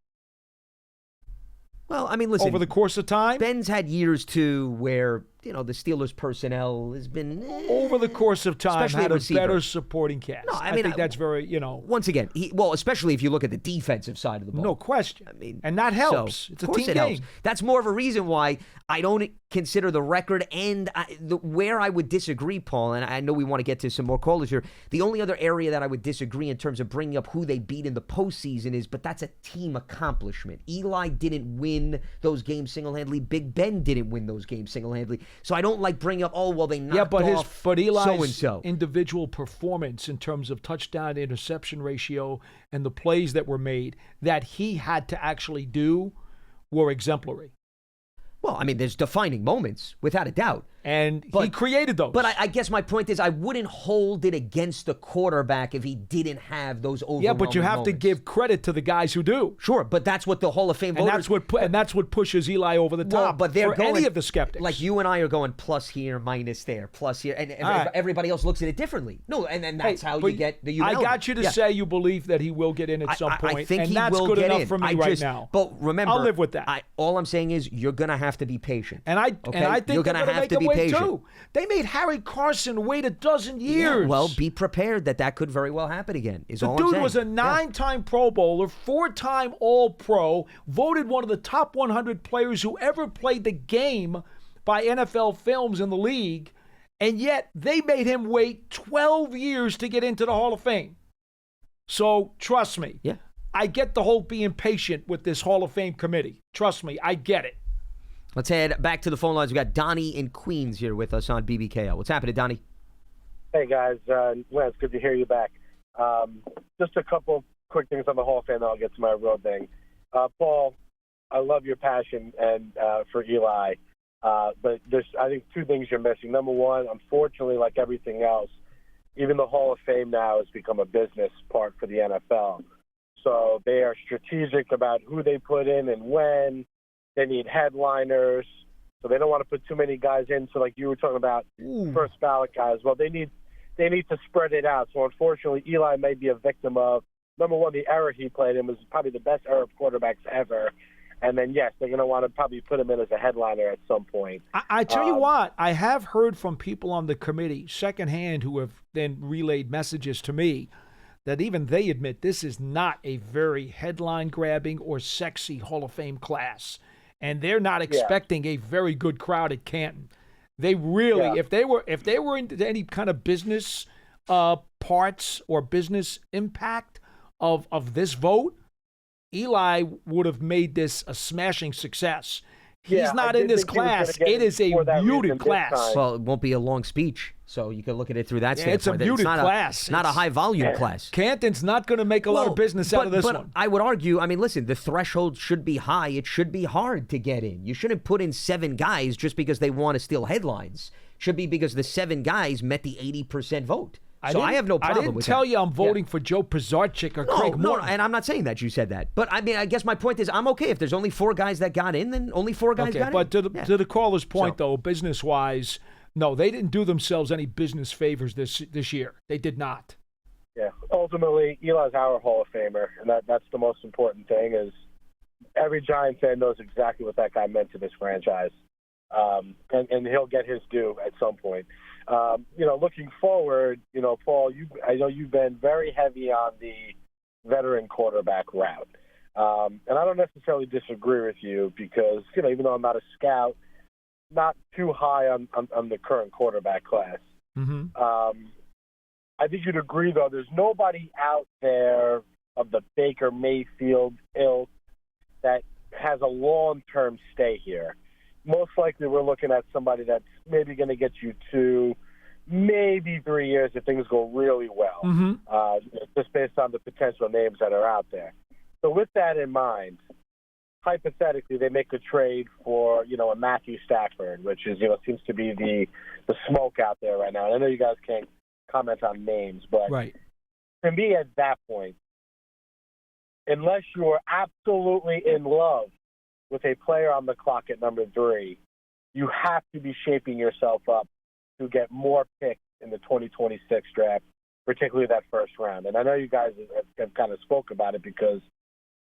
Well, I mean, listen. Over the course of time, Ben's had years too where the Steelers personnel has been over the course of time especially had a better supporting cast. No, I think that's very Once again, especially if you look at the defensive side of the ball. No question. I mean, and that helps. It's a team game. Helps. That's more of a reason why I don't consider the record and where I would disagree, Paul. And I know we want to get to some more callers here. The only other area that I would disagree in terms of bringing up who they beat in the postseason is, but that's a team accomplishment. Eli didn't win those games single-handedly. Big Ben didn't win those games single-handedly. So I don't like bringing up, they knocked off Eli's so-and-so. Individual performance in terms of touchdown to interception ratio and the plays that were made that he had to actually do were exemplary. Well, I mean, there's defining moments, without a doubt. And he created those. But I guess my point is I wouldn't hold it against the quarterback if he didn't have those overwhelming moments. Yeah, but you have to give credit to the guys who do. Sure, but that's what the Hall of Fame voters... And that's what pushes Eli over the top but they're for any of the skeptics. Like you and I are going plus here, minus there, plus here, and everybody else looks at it differently. No, and that's how you get the unanimous. I got you to say you believe that he will get in at some point, I think and he that's will good get enough in. for me right now. But remember... I'll live with that. All I'm saying is you're going to have to be patient. And I think you're going to have to be patient. Too. They made Harry Carson wait a dozen years. Yeah, well, be prepared that could very well happen again, is all I'm saying. The dude was a 9-time Pro Bowler, 4-time All-Pro, voted one of the top 100 players who ever played the game by NFL Films in the league, and yet they made him wait 12 years to get into the Hall of Fame. So, trust me. Yeah. I get the whole being patient with this Hall of Fame committee. Trust me, I get it. Let's head back to the phone lines. We got Donnie in Queens here with us on BBKO. What's happening, Donnie? Hey, guys. It's good to hear you back. Just a couple quick things on the Hall of Fame, then I'll get to my real thing. Paul, I love your passion and for Eli, but there's, I think, two things you're missing. Number one, unfortunately, like everything else, even the Hall of Fame now has become a business part for the NFL. So they are strategic about who they put in and when. They need headliners, so they don't want to put too many guys in. So, like you were talking about, first ballot guys. Well, they need to spread it out. So, unfortunately, Eli may be a victim of, number one, the era he played in was probably the best era of quarterbacks ever. And then, yes, they're going to want to probably put him in as a headliner at some point. I tell you what, I have heard from people on the committee secondhand who have then relayed messages to me that even they admit this is not a very headline-grabbing or sexy Hall of Fame class. And they're not expecting a very good crowd at Canton. They really, if they were into any kind of business parts or business impact of this vote, Eli would have made this a smashing success. He's not in this class. It is a muted class. Well, it won't be a long speech, so you can look at it through that standpoint. It's a muted class. Not a high-volume class. Canton's not going to make a lot of business out of this one. I would argue, I mean, listen, the threshold should be high. It should be hard to get in. You shouldn't put in 7 guys just because they want to steal headlines. It should be because the 7 guys met the 80% vote. So I have no problem with that. I didn't tell you I'm voting for Joe Pizarchik or Craig Morton. No, and I'm not saying that you said that. But, I mean, I guess my point is I'm okay. If there's only 4 guys that got in, then only 4 guys got in. But to the caller's point, though, business-wise, no, they didn't do themselves any business favors this year. They did not. Yeah. Ultimately, Eli's our Hall of Famer, and that's the most important thing is every Giant fan knows exactly what that guy meant to this franchise. And he'll get his due at some point. Looking forward, Paul, I know you've been very heavy on the veteran quarterback route. And I don't necessarily disagree with you because, even though I'm not a scout, not too high on the current quarterback class. Mm-hmm. I think you'd agree, though, there's nobody out there of the Baker Mayfield ilk that has a long-term stay here. Most likely we're looking at somebody that's maybe going to get you 2, maybe 3 years if things go really well, just based on the potential names that are out there. So with that in mind, hypothetically, they make a trade for, a Matthew Stafford, which is, seems to be the smoke out there right now. And I know you guys can't comment on names, but to me at that point, unless you're absolutely in love with a player on the clock at number 3, you have to be shaping yourself up to get more picks in the 2026 draft, particularly that first round. And I know you guys have kind of spoke about it because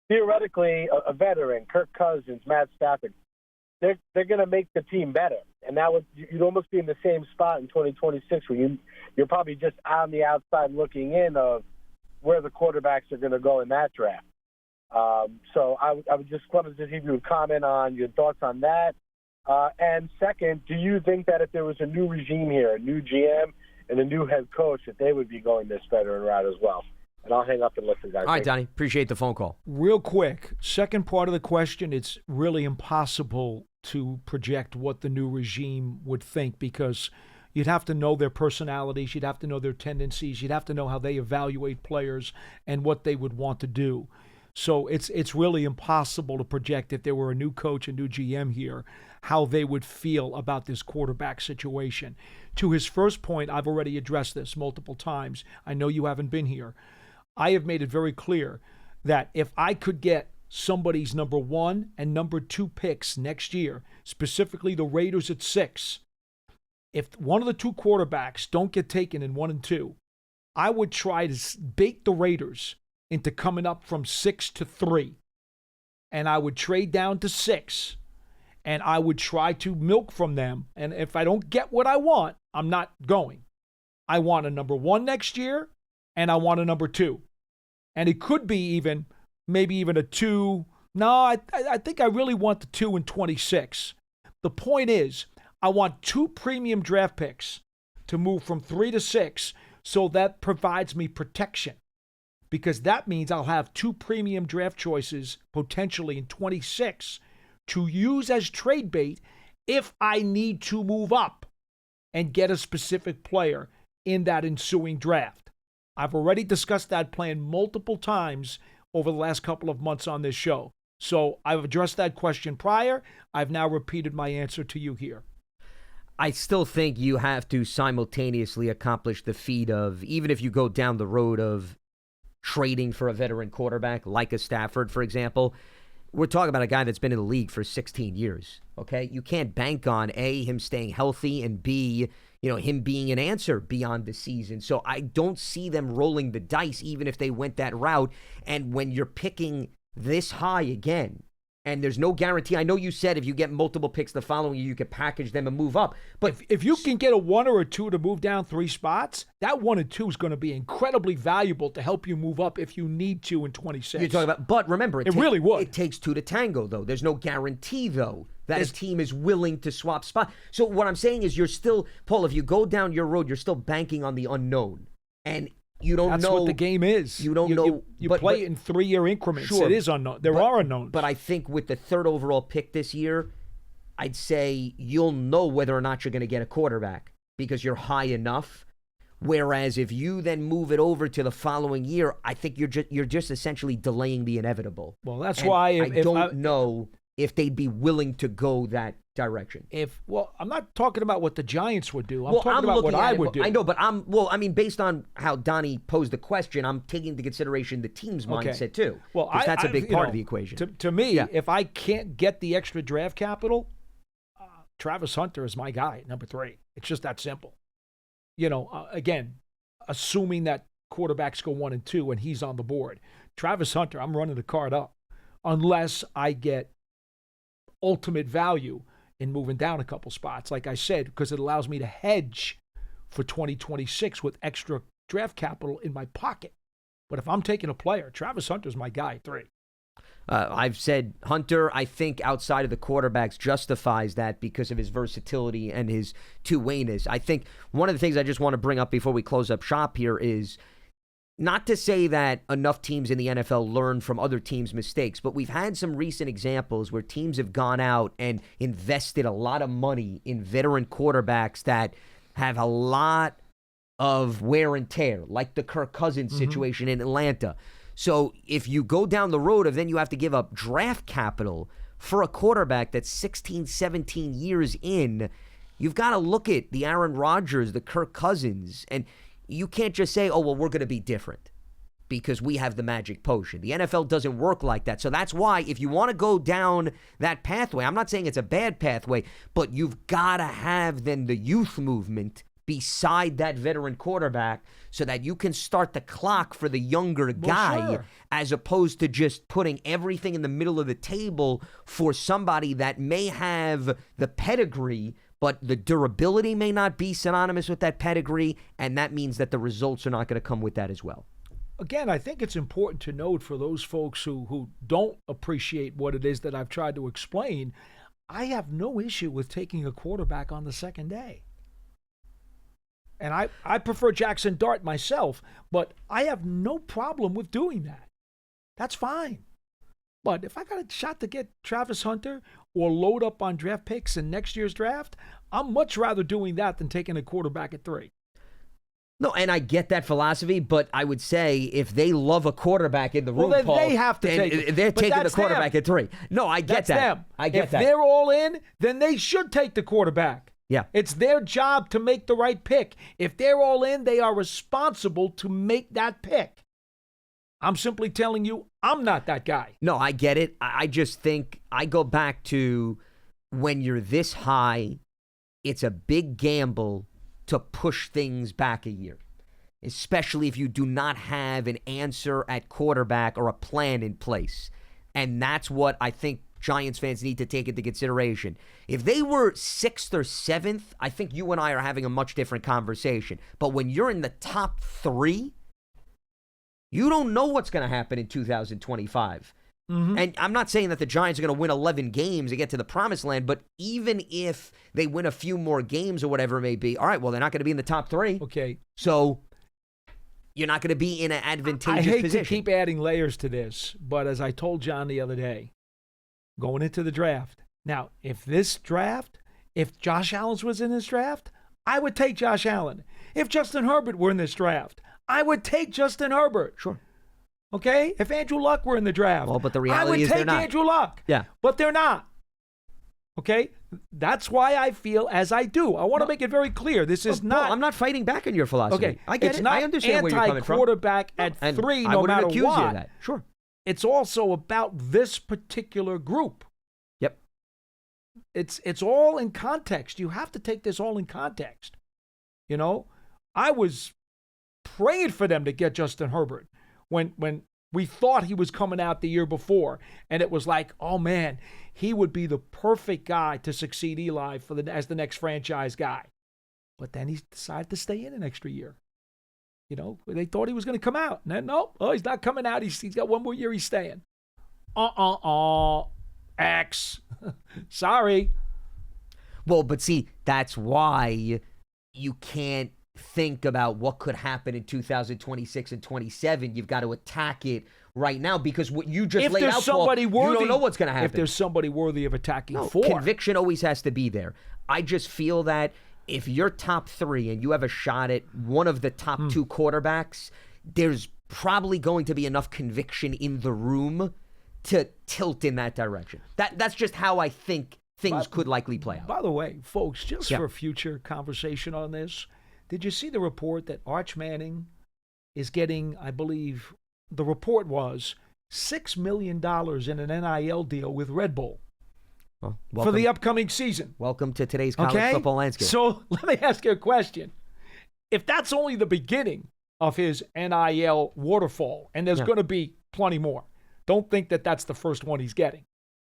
theoretically a veteran, Kirk Cousins, Matt Stafford, they're going to make the team better. And you'd almost be in the same spot in 2026 where you're probably just on the outside looking in of where the quarterbacks are going to go in that draft. So I would just wanted to see if you would comment on your thoughts on that. And second, do you think that if there was a new regime here, a new GM and a new head coach, that they would be going this veteran route as well? And I'll hang up and listen, guys. All right, Donnie. Appreciate the phone call. Real quick, second part of the question, it's really impossible to project what the new regime would think because you'd have to know their personalities, you'd have to know their tendencies, you'd have to know how they evaluate players and what they would want to do. So it's really impossible to project if there were a new coach, a new GM here, how they would feel about this quarterback situation. To his first point, I've already addressed this multiple times. I know you haven't been here. I have made it very clear that if I could get somebody's number 1 and number 2 picks next year, specifically the Raiders at 6, if one of the 2 quarterbacks don't get taken in 1 and 2, I would try to bait the Raiders into coming up from 6 to 3. And I would trade down to 6. And I would try to milk from them. And if I don't get what I want, I'm not going. I want a number 1 next year, and I want a number 2. And it could be maybe even a 2. No, I think I really want the 2 in 26. The point is, I want 2 premium draft picks to move from 3 to 6, so that provides me protection. because that means I'll have 2 premium draft choices potentially in 26 to use as trade bait if I need to move up and get a specific player in that ensuing draft. I've already discussed that plan multiple times over the last couple of months on this show. So I've addressed that question prior. I've now repeated my answer to you here. I still think you have to simultaneously accomplish the feat of, even if you go down the road of trading for a veteran quarterback like a Stafford, for example, we're talking about a guy that's been in the league for 16 years, okay? You can't bank on, A, him staying healthy, and B, him being an answer beyond the season. So I don't see them rolling the dice even if they went that route. And when you're picking this high again, and there's no guarantee. I know you said if you get multiple picks the following year, you could package them and move up. But if you can get a 1 or a 2 to move down 3 spots, that 1 and 2 is going to be incredibly valuable to help you move up if you need to in 26. You're talking about, but remember, it really would. It takes 2 to tango, though. There's no guarantee, though, that a team is willing to swap spots. So what I'm saying is you're still, Paul, if you go down your road, you're still banking on the unknown. And you don't know. That's what the game is. You don't know. You play it in 3-year increments. Sure, it is unknown. There are unknowns. But I think with the 3rd overall pick this year, I'd say you'll know whether or not you're going to get a quarterback because you're high enough. Whereas if you then move it over to the following year, I think you're just essentially delaying the inevitable. Well, that's why I don't know if they'd be willing to go that direction. I'm not talking about what the Giants would do. I'm talking about what I would do. I know, but based on how Donnie posed the question, I'm taking into consideration the team's mindset too. Well, that's a big part of the equation. To me, if I can't get the extra draft capital, Travis Hunter is my guy at number 3. It's just that simple. Again, assuming that quarterbacks go 1 and 2 and he's on the board. Travis Hunter, I'm running the card up unless I get ultimate value in moving down a couple spots, like I said, because it allows me to hedge for 2026 with extra draft capital in my pocket. But if I'm taking a player, Travis Hunter's my guy at 3. I've said Hunter, I think outside of the quarterbacks justifies that because of his versatility and his two-wayness. I think one of the things I just want to bring up before we close up shop here is not to say that enough teams in the NFL learn from other teams' mistakes, but we've had some recent examples where teams have gone out and invested a lot of money in veteran quarterbacks that have a lot of wear and tear, like the Kirk Cousins situation in Atlanta. So if you go down the road of then you have to give up draft capital for a quarterback that's 16, 17 years in, you've got to look at the Aaron Rodgers, the Kirk Cousins, and you can't just say, oh, well, we're going to be different because we have the magic potion. The NFL doesn't work like that. So that's why if you want to go down that pathway, I'm not saying it's a bad pathway, but you've got to have then the youth movement beside that veteran quarterback so that you can start the clock for the younger guy as opposed to just putting everything in the middle of the table for somebody that may have the pedigree, but the durability may not be synonymous with that pedigree, and that means that the results are not going to come with that as well. Again, I think it's important to note for those folks who don't appreciate what it is that I've tried to explain, I have no issue with taking a quarterback on the second day. And I prefer Jackson Dart myself, but I have no problem with doing that. That's fine. But if I got a shot to get Travis Hunter or load up on draft picks in next year's draft, I'm much rather doing that than taking a quarterback at 3. No, and I get that philosophy, but I would say if they love a quarterback in the room, then Paul, they have to take it. They're taking the quarterback at 3. No, I get that. Them. I get that. If they're all in, then they should take the quarterback. Yeah. It's their job to make the right pick. If they're all in, they are responsible to make that pick. I'm simply telling you, I'm not that guy. No, I get it. I just think I go back to when you're this high, it's a big gamble to push things back a year, especially if you do not have an answer at quarterback or a plan in place. And that's what I think Giants fans need to take into consideration. If they were 6th or 7th, I think you and I are having a much different conversation. But when you're in the top 3, you don't know what's going to happen in 2025. And I'm not saying that the Giants are going to win 11 games and get to the promised land, but even if they win a few more games or whatever it may be, all right, well, they're not going to be in the top 3. Okay. So you're not going to be in an advantageous I hate position. to keep adding layers to this, but as I told John the other day, going into the draft. Now, if Josh Allen was in this draft, I would take Josh Allen. If Justin Herbert were in this draft, I would take Justin Herbert. Sure. Okay? If Andrew Luck were in the draft, Well, but the reality is I they're would take not. Andrew Luck. Yeah. But they're not. Okay? That's why I feel as I do. I want to make it very clear. This is not. Paul, I'm not fighting back on your philosophy. Okay. I get it's it. not I understand where you're coming from. anti-quarterback at And 3, I no wouldn't matter accuse what. you of that. Sure. It's also about this particular group. Yep. It's all in context. You have to take this all in context. You know, I was praying for them to get Justin Herbert when we thought he was coming out the year before, and it was like, oh man, he would be the perfect guy to succeed Eli as the next franchise guy. But then he decided to stay in an extra year. You know, they thought he was going to come out. And then, no, he's not coming out. He's got one more year. He's staying. X. Sorry. Well, but see, that's why you can't think about what could happen in 2026 and 27. You've got to attack it right now because what you just laid out, Paul, you don't know what's going to happen. If there's somebody worthy of attacking No, for. conviction always has to be there. I just feel that if you're top 3 and you have a shot at one of the top 2 quarterbacks, there's probably going to be enough conviction in the room to tilt in that direction. That's just how I think things could likely play out. By the way, folks, just for future conversation on this, did you see the report that Arch Manning is getting, I believe, the report was $6 million in an NIL deal with Red Bull Well, for the upcoming season? Welcome to today's college football landscape. So let me ask you a question. If that's only the beginning of his NIL waterfall, and there's going to be plenty more, don't think that that's the first one he's getting,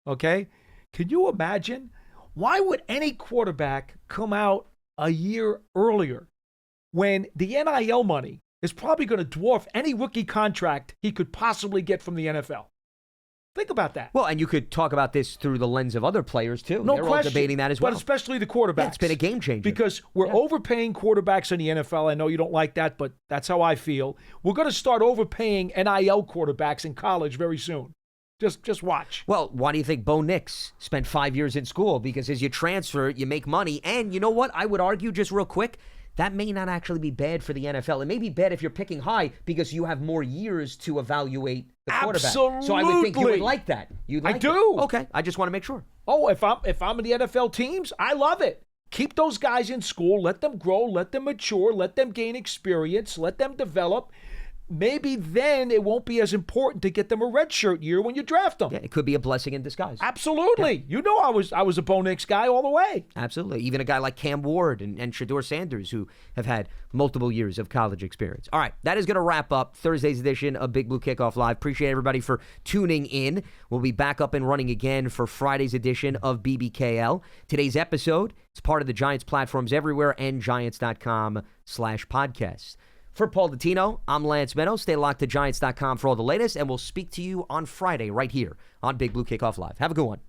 okay? Can you imagine? Why would any quarterback come out a year earlier when the NIL money is probably going to dwarf any rookie contract he could possibly get from the NFL? Think about that. Well, and you could talk about this through the lens of other players, too. No They're question. all debating that as well. But especially the quarterbacks. Yeah, it's been a game changer. Because we're overpaying quarterbacks in the NFL. I know you don't like that, but that's how I feel. We're going to start overpaying NIL quarterbacks in college very soon. Just watch. Well, why do you think Bo Nix spent 5 years in school? Because as you transfer, you make money. And you know what? I would argue just real quick, that may not actually be bad for the NFL. It may be bad if you're picking high because you have more years to evaluate the quarterback. Absolutely. So I would think you would like that. You'd like I do. It. Okay. I just want to make sure. Oh, if I'm in the NFL teams, I love it. Keep those guys in school. Let them grow. Let them mature. Let them gain experience. Let them develop. Maybe then it won't be as important to get them a redshirt year when you draft them. Yeah, it could be a blessing in disguise. Absolutely. Yeah. You know I was a Bo Nix guy all the way. Absolutely. Even a guy like Cam Ward and Shedeur Sanders who have had multiple years of college experience. All right, that is going to wrap up Thursday's edition of Big Blue Kickoff Live. Appreciate everybody for tuning in. We'll be back up and running again for Friday's edition of BBKL. Today's episode is part of the Giants platforms everywhere and Giants.com/podcasts. For Paul Dottino, I'm Lance Medow. Stay locked to Giants.com for all the latest, and we'll speak to you on Friday right here on Big Blue Kickoff Live. Have a good one.